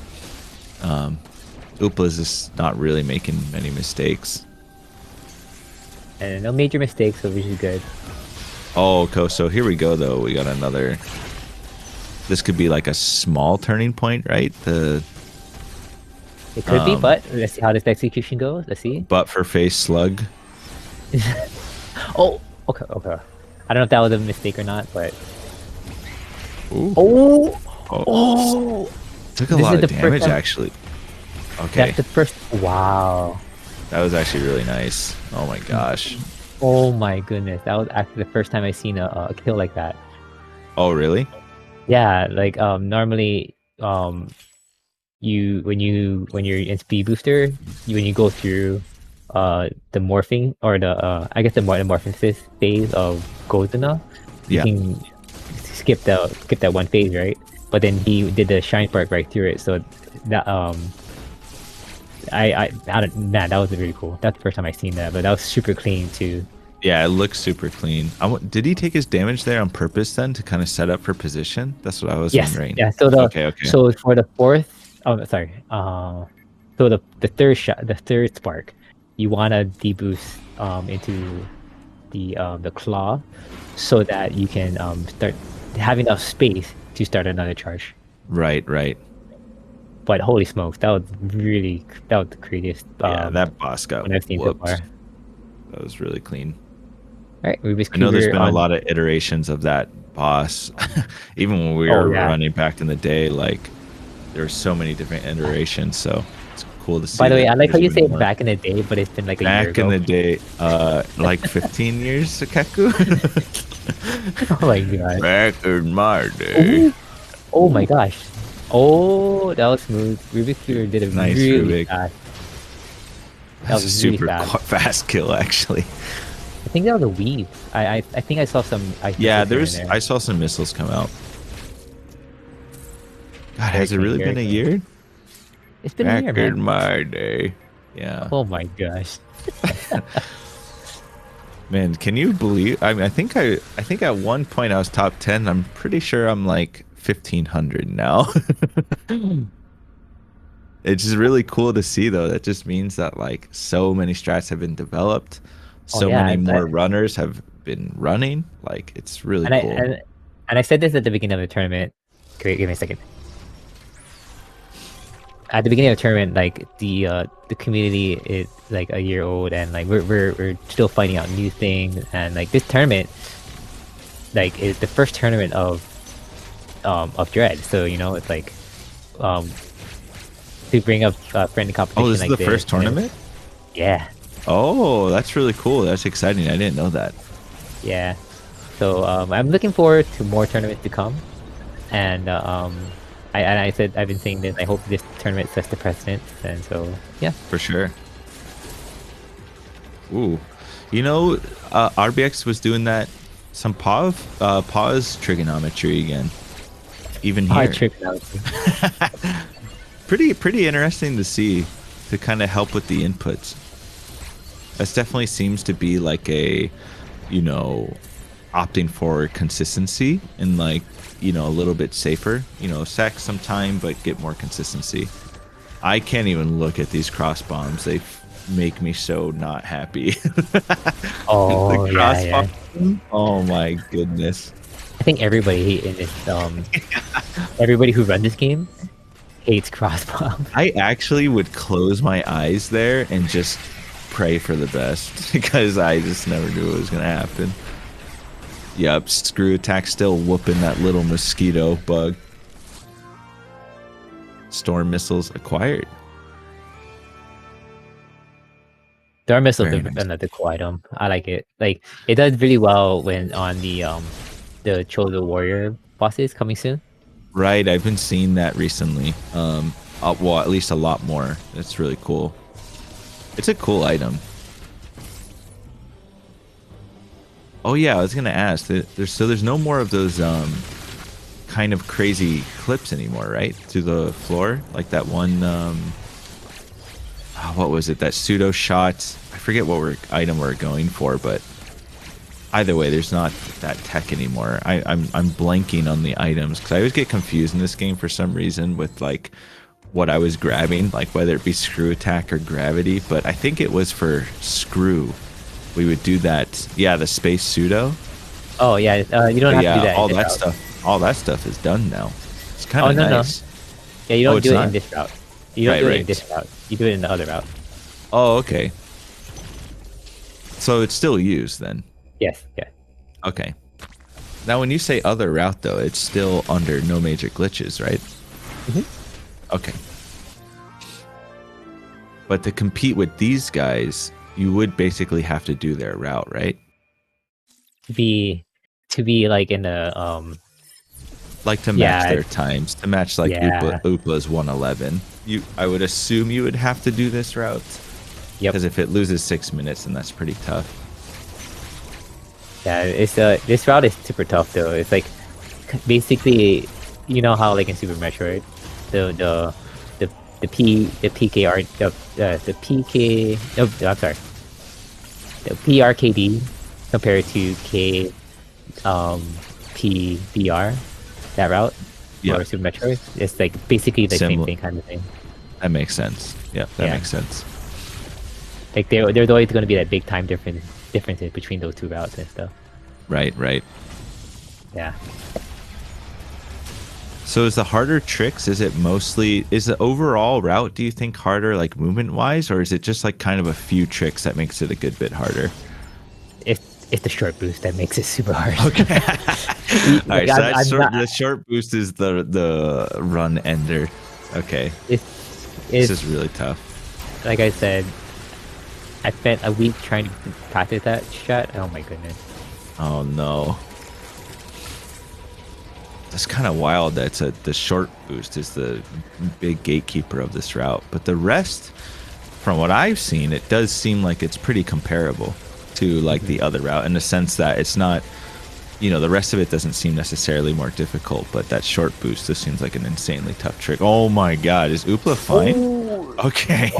Oopla's just not really making many mistakes. And no major mistakes, so which is good. Oh, okay, so here we go, though. We got another... This could be like a small turning point, right? It could be, but let's see how this execution goes. Let's see. Butt for face slug. Oh, okay. I don't know if that was a mistake or not, but... Ooh. Oh! Took a lot of damage, actually. Okay. That's the first... Wow. That was actually really nice. Oh my gosh. Oh my goodness. That was actually the first time I've seen a kill like that. Oh, really? Yeah, like, normally, when you're in speed booster, when you go through the morphing or I guess the morphosis phase of Goldena, you can skip that one phase, right? But then he did the shine spark right through it, so that man, that was really cool. That's the first time I seen that, but that was super clean too. Yeah, it looks super clean. Did he take his damage there on purpose then to kind of set up for position? That's what I was wondering. Yeah. So okay. So for the fourth, sorry. So the third spark, you wanna deboost into the claw, so that you can start have enough space to start another charge. Right. But holy smokes, that was the craziest. Yeah, that boss got I've seen so far. That was really clean. All right, I know there's been a lot of iterations of that boss. Even when we were running back in the day, like there were so many different iterations. So it's cool to see. By the way, I like how you say back in the day, but it's been like a year ago. Back in the day, like 15 years, Sakaku. Oh my god. Back in my day. Ooh. Oh my gosh. Oh, that was smooth. rbxqbr did a nice really Rubik. fast. That was a super fast kill, actually. I think that was a weave. I think I saw some. I saw some missiles come out. God, has it really been a year? It's been a year, man. Back in my day. Yeah. Oh my gosh. Man, can you believe? I mean, I think at one point I was top 10. I'm pretty sure I'm like 1500 now. It's just really cool to see, though. That just means that like so many strats have been developed, so many more runners have been running. Like it's really cool. And I said this at the beginning of the tournament. Give me a second. At the beginning of the tournament, like the community is like a year old, and like we're still finding out new things, and like this tournament, like is the first tournament of Dread. So you know, it's like to bring up friendly competition. Oh, this is the first tournament? Yeah. Oh, that's really cool. That's exciting. I didn't know that. Yeah. So I'm looking forward to more tournaments to come, and I said I've been saying this. I hope this tournament sets the precedent, and so yeah, for sure. Ooh, you know, RBX was doing that some pause trigonometry again. Even here. Trigonometry. pretty interesting to see, to kind of help with the inputs. That definitely seems to be like a, you know, opting for consistency and like, you know, a little bit safer, you know, sack some time but get more consistency. I can't even look at these cross bombs. They make me so not happy. Oh, the cross yeah. Oh my goodness. I think everybody in this everybody who run this game hates cross bombs. I actually would close my eyes there and just pray for the best, because I just never knew what was gonna happen. Yep, screw attack still whooping that little mosquito bug. Storm missiles acquired. Storm missiles is another cool item. I like it. Like it does really well when on the Chozo Warrior bosses coming soon. Right, I've been seeing that recently. well, at least a lot more. It's really cool. It's a cool item. Oh yeah, I was gonna ask. There's no more of those kind of crazy clips anymore, right? To the floor, like that one. What was it? That pseudo shot. I forget what item we're going for, but either way, there's not that tech anymore. I'm blanking on the items because I always get confused in this game for some reason with like what I was grabbing, like whether it be screw attack or gravity. But I think it was for screw. We would do that. Yeah, the space pseudo. Oh yeah, you don't have to do that. All that stuff. All that stuff is done now. It's kind of nice. No. Yeah, you don't do it not? in this route. You don't do it in this route. You do it in the other route. Oh, okay. So it's still used then. Yes. Yeah. Okay. Now, when you say other route, though, it's still under no major glitches, right? Okay. But to compete with these guys, you would basically have to do their route, right? To be like in the like to match their times, to match like Oopla's 111. I would assume you would have to do this route. Yep. Because if it loses 6 minutes, then that's pretty tough. Yeah, it's this route is super tough though. It's like basically, you know how like in Super Metroid, the PKR the PK I'm sorry, the PRKD compared to PBR, that route for Super Metroid. It's like basically the same thing kind of thing. That makes sense. Yeah, that makes sense. Like there's always going to be that big time differences between those two routes and stuff. Right. Yeah. So is the harder tricks, is the overall route, do you think, harder like movement wise, or is it just like kind of a few tricks that makes it a good bit harder? It's the short boost that makes it super hard. Okay. Alright, so the short boost is the run ender. Okay. This is really tough. Like I said, I spent a week trying to practice that shot. Oh my goodness. Oh no. That's kind of wild that the short boost is the big gatekeeper of this route. But the rest, from what I've seen, it does seem like it's pretty comparable to like the other route in the sense that it's not, the rest of it doesn't seem necessarily more difficult, but that short boost just seems like an insanely tough trick. Oh my god, is Oopla fine? Oh. Okay.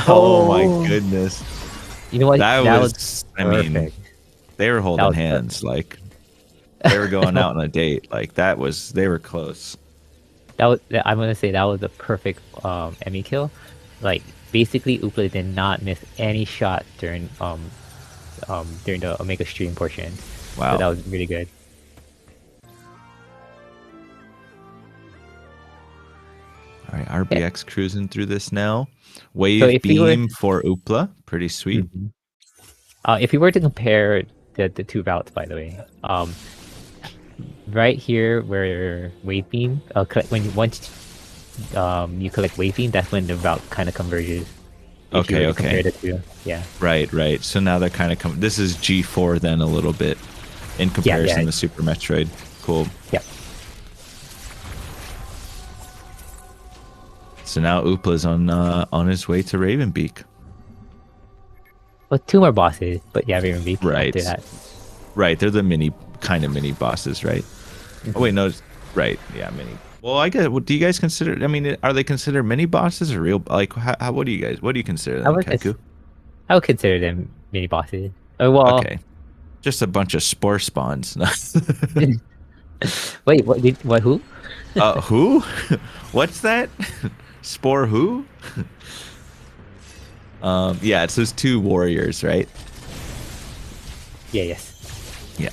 Oh my goodness. You know what? That was I mean, they were holding hands, like they were going out on a date. Like they were close. I'm gonna say that was a perfect Emmy kill. Like basically Oopla did not miss any shot during the Omega stream portion. Wow. So that was really good. All right, RBX cruising through this now. Wave beam for Oopla, pretty sweet. If we were to compare the two routes, by the way, right here where wave beam, once you collect wave beam, that's when the route kind of converges. Okay. Compare the two. Yeah. Right. So now they're kind of this is G4 then a little bit in comparison to Super Metroid. Cool. Yeah. So now Oopla's on his way to Ravenbeak. Well, two more bosses, but yeah, Ravenbeak. Right. After that. Right. They're the mini bosses, right? Oh wait, no. Right. Yeah, mini. Well, I guess. Do you guys consider? I mean, are they considered mini bosses or real? Like, what do you consider them? I would consider them mini bosses. Well, okay. Just a bunch of spore spawns. Wait, what? Who? Who? What's that? Spore who? Yeah, it's those two warriors, right? Yeah. Yes. Yeah.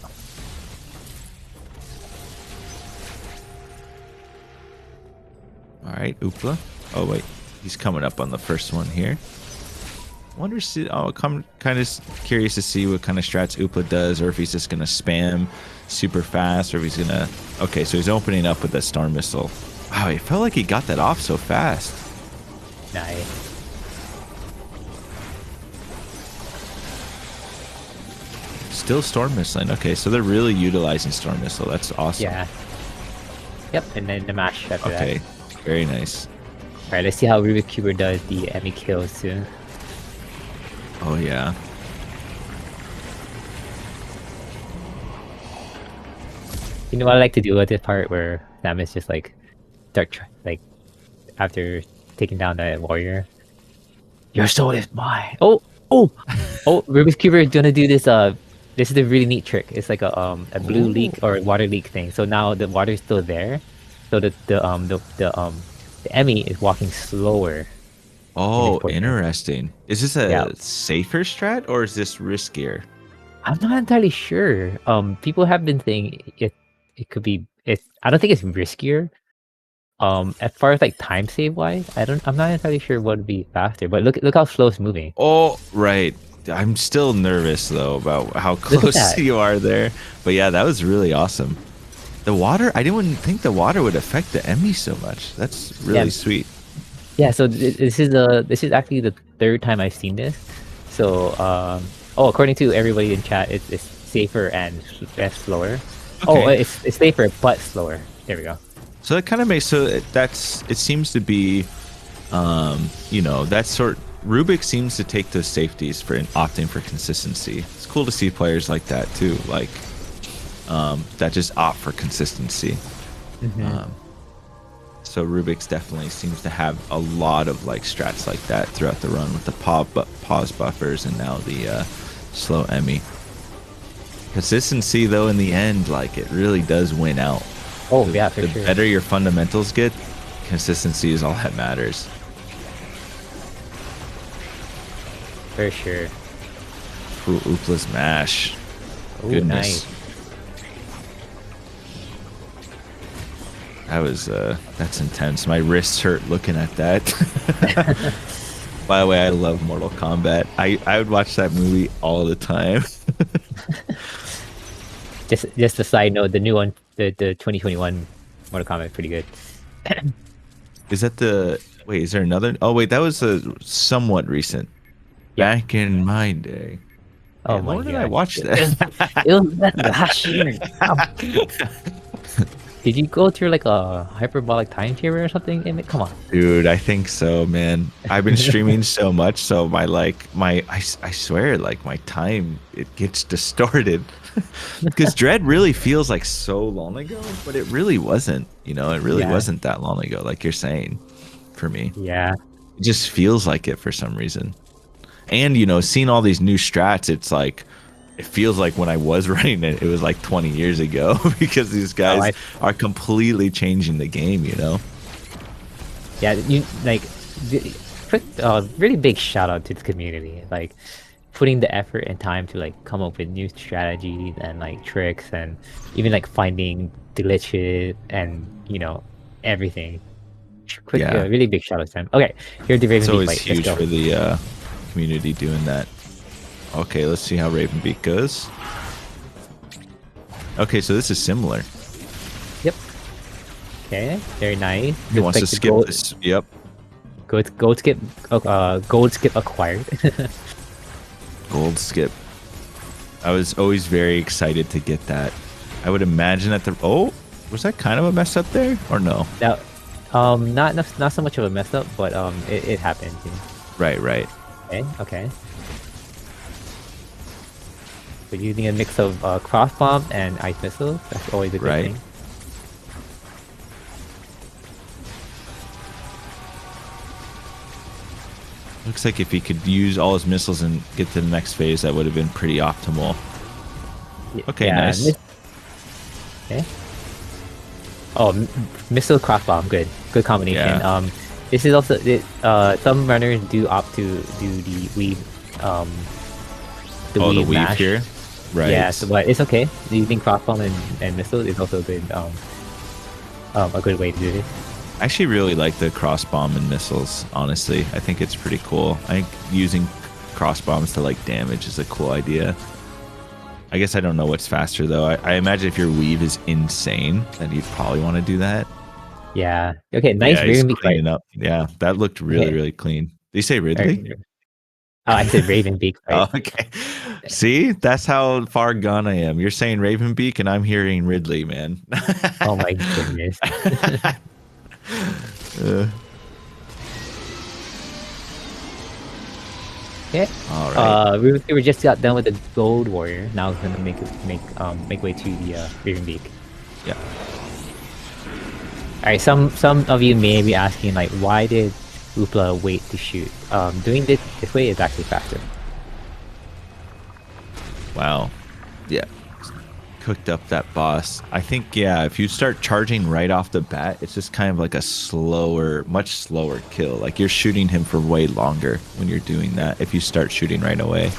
All right, Oopla. Oh wait, he's coming up on the first one here. I'm kind of curious to see what kind of strats Oopla does, or if he's just gonna spam super fast, or if he's gonna. Okay, so he's opening up with that Storm Missile. Wow, it felt like he got that off so fast. Nice. Still Storm Missiling. Okay, so they're really utilizing Storm Missile. That's awesome. Yeah. Yep, and then the mash after that. Okay, very nice. Alright, let's see how Rubik Cuber does the Emmy kills soon. Oh yeah. You know what I like to do at this part where Samus just like like after taking down that warrior. Your soul is mine. Oh! Rubik's Cube is gonna do this. This is a really neat trick. It's like a blue Oh. leak or water leak thing. So now the water is still there. So the Emmy is walking slower in this Oh, portion. interesting. Is this Yeah, a safer strat or is this riskier? I'm not entirely sure. People have been saying it could be. It's. I don't think it's riskier. As far as like time save wise, I'm not entirely sure what would be faster. But look how slow it's moving. Oh, right. I'm still nervous though about how Look at close that. you are there. But yeah, that was really awesome. The water, I didn't think the water would affect the Emmy so much. That's Yeah, really sweet. yeah. So this is actually the third time I've seen this. So according to everybody in chat, it's safer and slower. Oh, Okay. it's safer but slower. There we go. So that kind of makes it seems to be that sort Rubik seems to take those safeties for opting for consistency. It's cool to see players like that too, like that just opt for consistency. Hmm. So Rubik's definitely seems to have a lot of like strats like that throughout the run with the pause buffers and now the slow Emmy. Consistency though in the end, like it really does win out. Oh The, yeah, for the sure, better your fundamentals get, consistency is all that matters. for sure. Ooh, Oopla's mash. Oh, Goodness. nice. That was that's intense. My wrists hurt looking at that. By the way, I love Mortal Kombat. I would watch that movie all the time. Just a side note, the new one, the 2021 Mortal Kombat, is pretty good. Is that the wait, is there another? Oh wait, that was a somewhat recent. Yep. Back in my day. Oh Man, my where did I god. watch that? It was last year. Did you go through like a hyperbolic time chamber or something? Emmett? Come on. Dude, I think so, man. I've been streaming so much, so I swear, like my time it gets distorted. Because Dread really feels like so long ago, but it really wasn't. It really Yeah. wasn't that long ago, like you're saying. For me, Yeah. it just feels like it for some reason. And seeing all these new strats, it's like it feels like when I was running it, it was like 20 years ago because these Oh, guys are completely changing the game. yeah. You like, really big shout out to the community. Like, putting the effort and time to like come up with new strategies and like tricks and even like finding glitches and everything. Yeah. Really big shout out to them. Okay, here's the It's Raven Beak always fight. Let's huge go. for the community doing that. Okay, let's see how Ravenbeak goes. Okay, so this is similar. Yep. Okay, very nice. He Looks wants like to the skip this. Yep. gold skip acquired. Gold skip. I was always very excited to get that. I would imagine that oh, was that kind of a mess up there or no? Now, not so much of a mess up, but it happens. Right, right. Okay. So using a mix of cross bomb and ice missiles, that's always a good Right. thing. Looks like if he could use all his missiles and get to the next phase, that would have been pretty optimal. Okay, Yeah, nice. okay. Oh, missile cross bomb, good combination. Yeah. This is also some runners do opt to do the weave, the Oh, the weave weave mash. here. Right. Yeah, but it's okay. Using cross bomb and missile is also a good way to do this. I actually really like the cross bomb and missiles, honestly. I think it's pretty cool. I think using cross bombs to like damage is a cool idea. I guess I don't know what's faster though. I imagine if your weave is insane, then you'd probably want to do that. Yeah. Okay, nice Yeah, he's Raven Beak fight. cleaning up. Yeah, that looked really, Okay. really clean. Did you say Alright. Ridley? Oh, I said Raven Beak Oh, fight. okay. See, that's how far gone I am. You're saying Ravenbeak, and I'm hearing Ridley, man. Oh my goodness. Uh, Okay. All right. We were just got done with the Gold Warrior. Now it's gonna make way to the Raven Beak. Yeah. All right. Some of you may be asking like, why did Oopla wait to shoot? Doing this way is actually faster. Wow. Yeah. Cooked up that boss. I think, yeah, if you start charging right off the bat, it's just kind of like a slower, much slower kill. Like you're shooting him for way longer when you're doing that if you start shooting right away.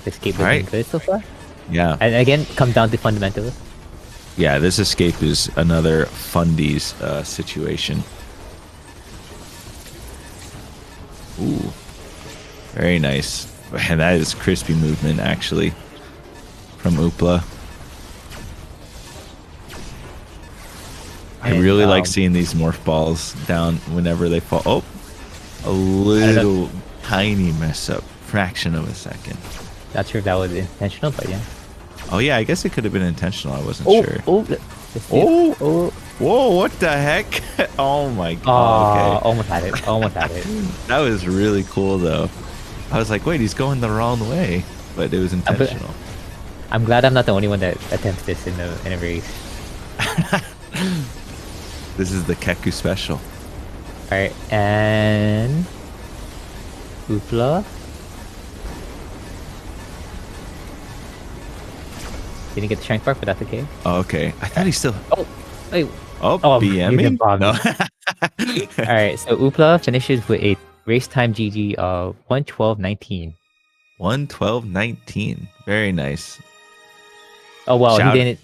Escape All looking right. good so far. Yeah. And again, comes down to fundamentals. Yeah, this escape is another fundies situation. Ooh. Very nice. Man, that is crispy movement, actually, from Oopla. I really like seeing these morph balls down whenever they fall. Oh, a little tiny mess up. Fraction of a second. Not sure if that was intentional, but yeah. Oh, yeah, I guess it could have been intentional. I wasn't sure. Oh. Whoa, what the heck? Oh, my God. Okay. Almost had it. Almost had it. That was really cool, though. I was like, wait, he's going the wrong way, but it was intentional. I'm glad I'm not the only one that attempts this in a race. This is the Keku special. Alright, and Oopla. Didn't get the strength bar, but that's okay. Oh, okay. I thought he still. Oh, wait. BMing? No. Alright, so Oopla finishes with a race time GG of 1:12.19. 1:12.19. Very nice. Oh well, he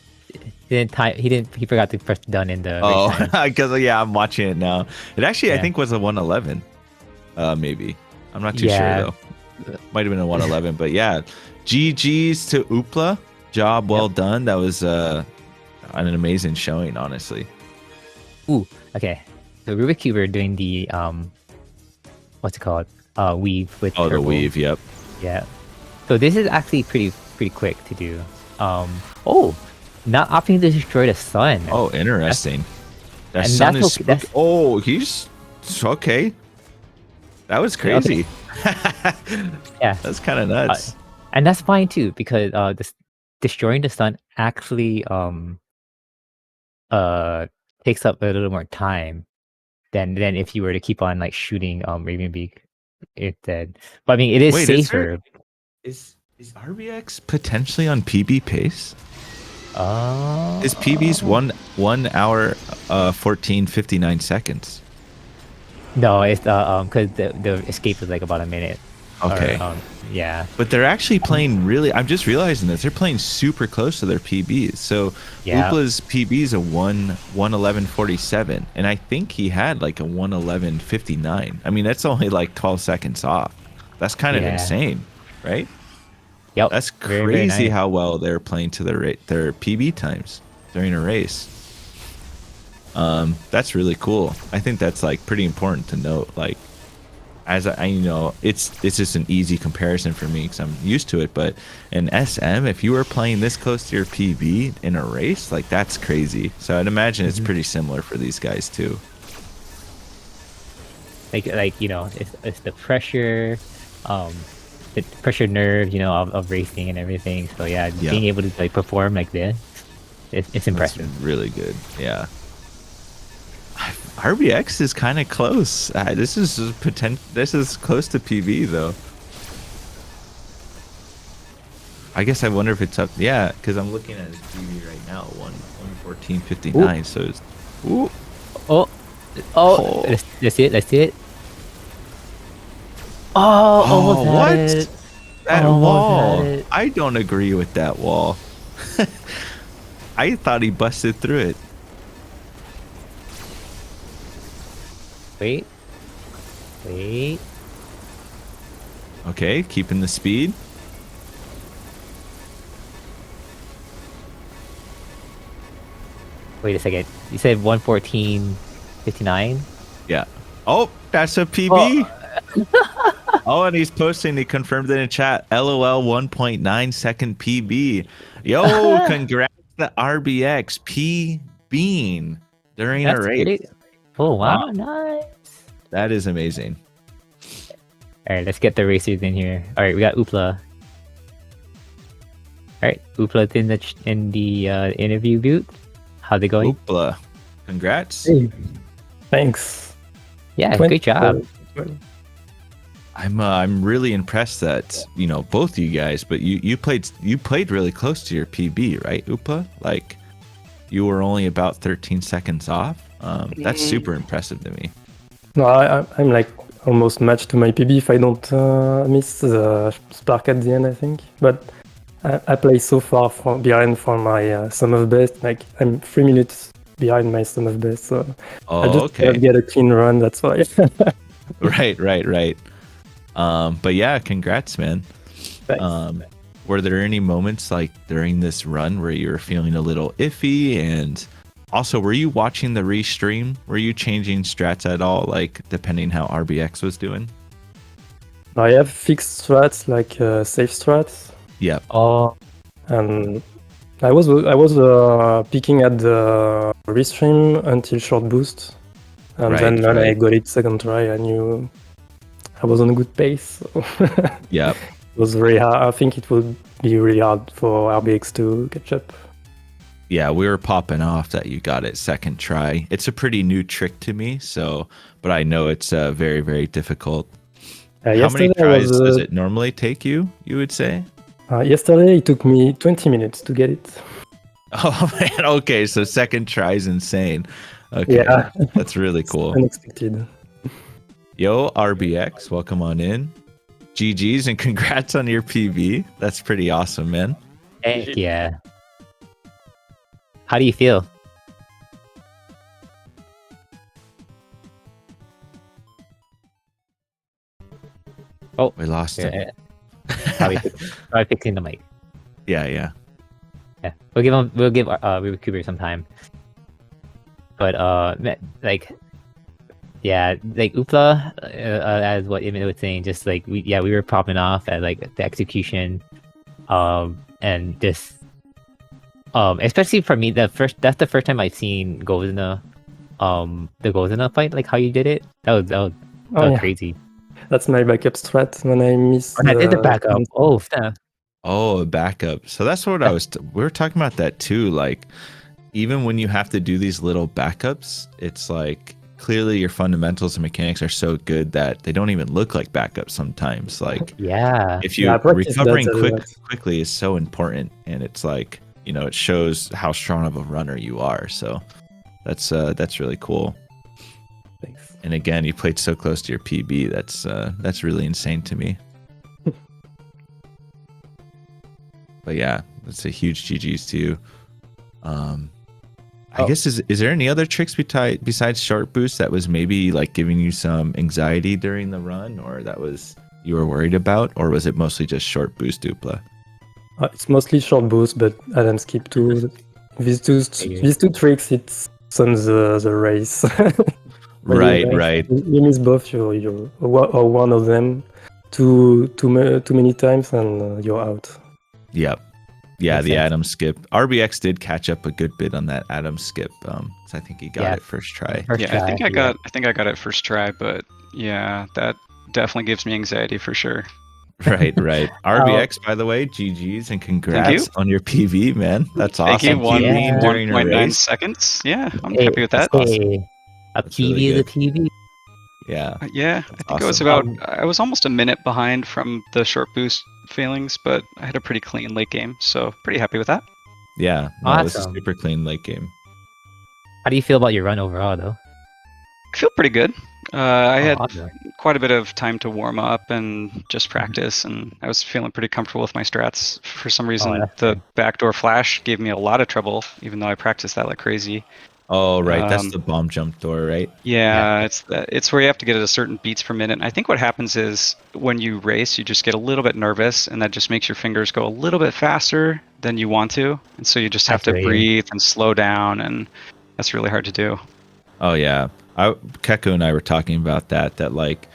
forgot to press done in the race time. Because yeah, I'm watching it now. It actually I think was a 1:11. Maybe. I'm not too sure though. Might have been a 1:11, but yeah. GG's to Oopla. Job well done. That was an amazing showing, honestly. Ooh, okay. So rbxqbr doing the what's it called? Weave with the turbo. weave, yep. Yeah. So this is actually pretty quick to do. Not opting to destroy the sun. Oh, interesting. That sun is oh, he's okay. That was crazy. Okay. Yeah. That's kind of nuts. And that's fine too, because destroying the sun actually takes up a little more time than if you were to keep on like shooting Ravenbeak instead. But I mean, it is safer. Is RBX potentially on PB pace? His PB's 1 hour 14:59 seconds. No, it's because the escape is like about a minute. Okay. Or, yeah. But they're actually playing really. I'm just realizing this. They're playing super close to their PBs. So Oopla's PB is a 1:11.47, and I think he had like a 1:11.59. I mean, that's only like 12 seconds off. That's kind of insane, right? Yep. That's crazy very nice. how well they're playing to their PB times during a race. That's really cool. I think that's like pretty important to note. Like, as I it's just an easy comparison for me because I'm used to it. But in SM, if you were playing this close to your PB in a race, like that's crazy. So I'd imagine it's pretty similar for these guys too. Like it's the pressure, the pressure nerve, of racing and everything. So yeah, being able to like perform like this, it's impressive. That's really good. Yeah. RBX is kind of close. This is close to PB though. I guess I wonder if it's up. Yeah, because I'm looking at his PB right now, 1:14.59. So it's Let's see it. Almost what? It. That wall. I don't agree with that wall. I thought he busted through it. Wait. Okay, keeping the speed. Wait a second. You said 1:14.59? Yeah. Oh, that's a PB. Oh, and he's posting. He confirmed it in chat. LOL 1.9 second PB. Yo, congrats to RBX PBing during a race. Oh Wow. wow, nice. That is amazing. All right, let's get the racers in here. All right, we got Oopla. All right, Oopla's in the interview booth. How's it going? Oopla. Congrats. Hey, thanks. Yeah, 20, great job. I'm really impressed that, you know, both you guys, but you played really close to your PB, right, Oopla? Like you were only about 13 seconds off. That's super impressive to me. No, I'm like almost matched to my PB if I don't miss the spark at the end, I think. But I play so far behind for my sum of best. Like I'm 3 minutes behind my sum of best, so I just Okay. get a clean run. That's why. Right. But yeah, congrats, man. Thanks. Were there any moments like during this run where you were feeling a little iffy? And also, were you watching the restream? Were you changing strats at all, like depending how RBX was doing? I have fixed strats like safe strats, Yep. Oh, and I was picking at the restream until short boost, and Right, then when I right. got it second try, I knew I was on a good pace. So Yep. it was very hard. I think it would be really hard for RBX to catch up. Yeah, we were popping off that you got it second try. It's a pretty new trick to me, so but I know it's very, very difficult. How many tries does it normally take you, you would say? Yesterday it took me 20 minutes to get it. Oh man, okay, so second try is insane. Okay, Yeah, that's really cool. unexpected. Yo, RBX, welcome on in. GG's and congrats on your PB. That's pretty awesome, man. heck yeah. How do you feel? Oh, We lost him. yeah. Probably fixing the mic. Yeah. Yeah, we'll give rbxqbr some time. But like, yeah, like Oopla, as what Emil was saying, just like we were popping off at like the execution, and just especially for me, that's the first time I've seen Gozina, the Gozina fight, like how you did it. That was crazy. That's my backup strat when I miss. I did the backup. Oh, snap. Oh, a backup. So that's what we were talking about that too. Like, even when you have to do these little backups, it's like clearly your fundamentals and mechanics are so good that they don't even look like backups sometimes. Like, Yeah. if you recovering quickly is so important, and it's like, you know, it shows how strong of a runner you are. So that's really cool. Thanks. And again, you played so close to your PB. That's really insane to me. But yeah, that's a huge GG's to you. I guess is there any other tricks besides short boost that was maybe like giving you some anxiety during the run, or that was you were worried about, or was it mostly just short boost Oopla? It's mostly short boost, but Adam skip too. These two tricks, it sums the race. Right. You miss both or one of them too many times, and you're out. Yep. Yeah, Makes the sense. Atom skip. RBX did catch up a good bit on that Atom skip. So I think he got it first try. First try, I think I got it first try, but yeah, that definitely gives me anxiety for sure. Right. RBX, by the way, GG's and congrats on your PV, man. That's awesome. Thank you. During a 1.9 race. seconds. Yeah, I'm happy with that. Awesome. A That's PV really is a good. PV. Yeah. Yeah, I think I was awesome. I was almost a minute behind from the short boost failings, but I had a pretty clean late game, so pretty happy with that. Yeah. No, this is Awesome. super clean late game. How do you feel about your run overall, though? I feel pretty good. I had Awesome. quite a bit of time to warm up and just practice, and I was feeling pretty comfortable with my strats. For some reason, that's the good. backdoor flash gave me a lot of trouble, even though I practiced that like crazy. Oh, right. That's the bomb jump door, right? Yeah, it's where you have to get at a certain beats per minute. And I think what happens is when you race, you just get a little bit nervous, and that just makes your fingers go a little bit faster than you want to. And so you just have to breathe and slow down, and that's really hard to do. Oh, yeah. Keko and I were talking about that like,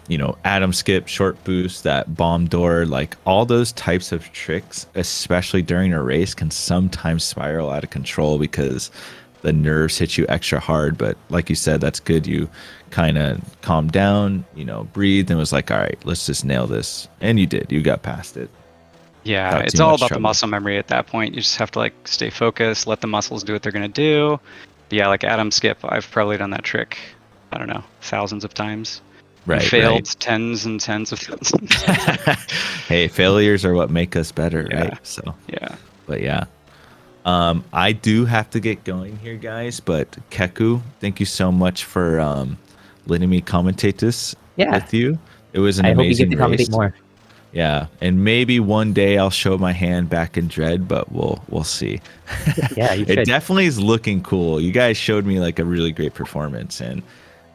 you know, Atom skip, short boost, that bomb door, like all those types of tricks, especially during a race, can sometimes spiral out of control because the nerves hit you extra hard. But like you said, that's good. You kind of calmed down, breathed, and was like, all right, let's just nail this. And you did. You got past it. Yeah, Without it's too all much about the trouble. muscle memory at that point. You just have to like stay focused, let the muscles do what they're gonna do. But yeah, like Adam skip, I've probably done that trick, I don't know, thousands of times. And Right. failed tens and tens of thousands. Hey, failures are what make us better, Yeah. right? So, Yeah. but yeah. I do have to get going here, guys. But Keku, thank you so much for letting me commentate this with you. It was an I hope you get amazing to race. commentate more. Yeah, and maybe one day I'll show my hand back in Dread, but we'll see. Yeah, you It should. definitely is looking cool. You guys showed me like a really great performance, and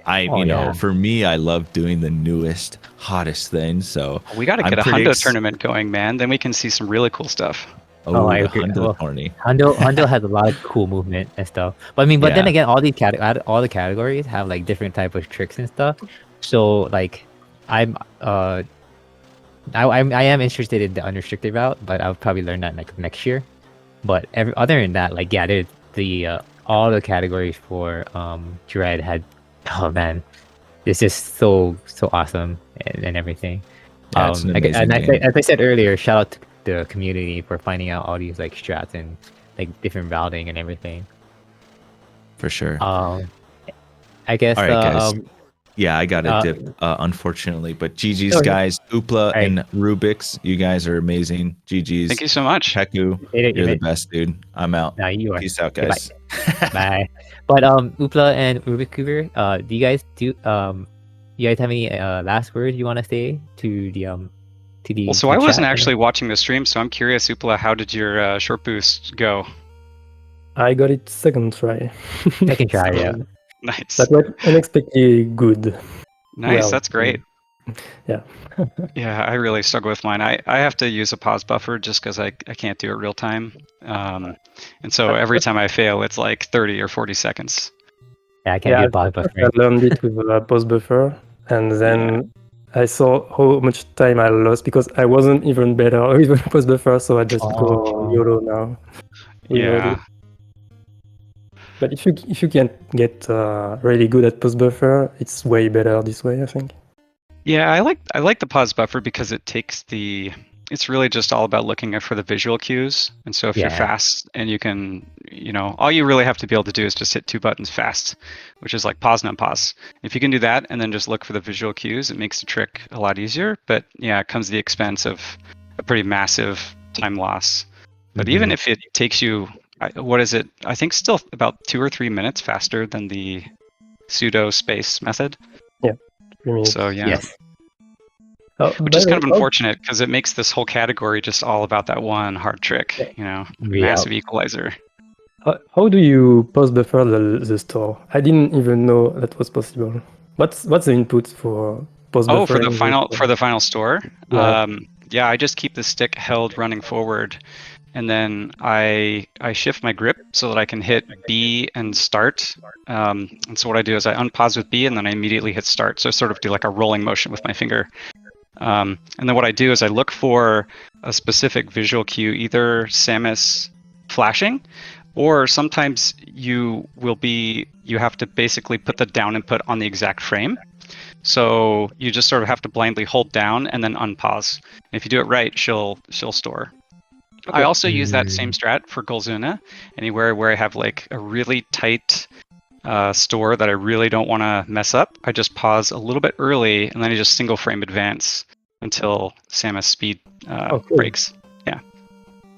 Yeah. for me, I love doing the newest, hottest thing. So We got to I'm get a pretty Hundo tournament going, man. Then we can see some really cool stuff. Oh, I the agree. Hundo Well, tourney. Hundo has a lot of cool movement and stuff. But I mean, but then Yeah. again, all the categories have like different type of tricks and stuff. So like, I'm I am interested in the unrestricted route, but I'll probably learn that like next year. But other than that, like yeah, there's the all the categories for Dread had, oh man, it's just so awesome and everything. Yeah, it's an amazing game. As I said earlier, shout out to the community for finding out all these like strats and like different routing and everything. For sure. I guess. All right, guys. Yeah, I got a dip, unfortunately. But GG's, guys. Oopla and Rubik's, you guys are amazing. GG's. Thank you so much. Heku, you're the best, dude. I'm out. No, you are. Peace out, Okay, guys. Bye. But Oopla and rbxqbr, do you guys have any last words you want to say to the Well, so I wasn't actually watching the stream, so I'm curious, Oopla, how did your short boost go? I got it second try. Second try, yeah. Nice. That was unexpectedly good. Nice, Well, that's great. Yeah. Yeah, I really struggle with mine. I have to use a pause buffer just because I can't do it real time. And so every time I fail, it's like 30 or 40 seconds. Yeah, I can't do a pause buffer. I learned it with a pause buffer, and then I saw how much time I lost because I wasn't even better with a pause buffer, so I just go YOLO now. Yeah. But if you can get really good at pause buffer, it's way better this way, I think. Yeah, I like the pause buffer because it's really just all about looking for the visual cues. And so if you're fast and you can, all you really have to be able to do is just hit two buttons fast, which is like pause and unpause. If you can do that and then just look for the visual cues, it makes the trick a lot easier. But yeah, it comes at the expense of a pretty massive time loss. But even if it takes you, what is it? I think still about 2 or 3 minutes faster than the pseudo space method. Yeah, 3 minutes. So yeah. Yes. Which is kind of unfortunate because it makes this whole category just all about that one hard trick, massive equalizer. How do you pause buffer the store? I didn't even know that was possible. What's the input for pause buffer? For the final store? Yeah. I just keep the stick held running forward, and then I shift my grip so that I can hit B and start. And so what I do is I unpause with B and then I immediately hit start. So I sort of do like a rolling motion with my finger. And then what I do is I look for a specific visual cue, either Samus flashing, or sometimes you have to basically put the down input on the exact frame. So you just sort of have to blindly hold down and then unpause. And if you do it right, she'll store. Okay. I also use that same strat for Golzuna. Anywhere where I have like a really tight store that I really don't want to mess up, I just pause a little bit early and then I just single frame advance until Samus speed breaks. Yeah.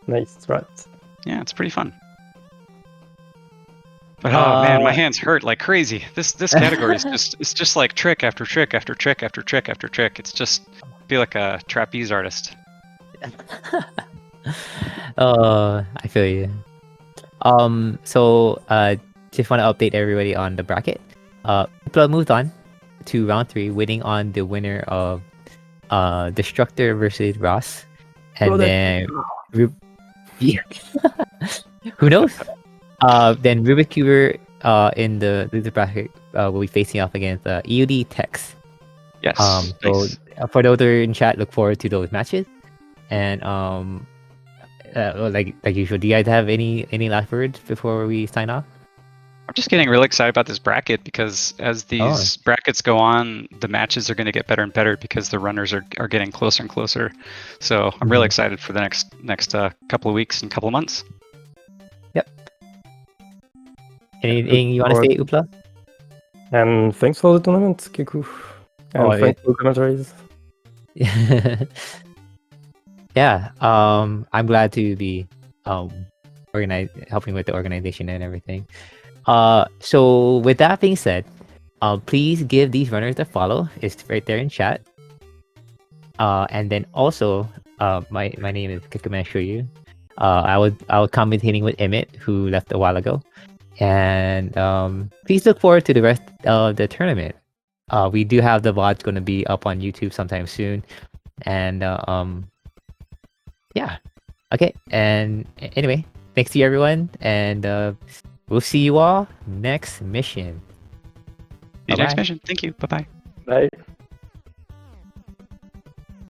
Nice strat. Yeah, it's pretty fun. But oh man, my hands hurt like crazy. This category is just like trick after trick after trick after trick after trick. It's just feel like a trapeze artist. I feel you. So just want to update everybody on the bracket. Oopla moved on to round 3, winning on the winner of Destructor versus Ross, and then who knows? Then rbxqbr in the loser bracket will be facing off against EUD Tex. Yes. So for those who are in chat, look forward to those matches. And like usual, do you guys have any last words before we sign off? I'm just getting really excited about this bracket because as these brackets go on, the matches are going to get better and better because the runners are getting closer and closer. So I'm really excited for the next couple of weeks and couple of months. Yep. Anything you want to say, Oopla? And thanks for the tournament, Kiku. And thanks for the commentaries. Yeah. I'm glad to be helping with the organization and everything. So with that being said, please give these runners a follow. It's right there in chat. And then also, my name is Kikumanshuyu. I was commentating with Emmett, who left a while ago. And please look forward to the rest of the tournament. We do have the VODs going to be up on YouTube sometime soon. And yeah. Okay. And anyway, thanks to you everyone. And we'll see you all next mission. Next mission. Thank you. Bye-bye. Bye.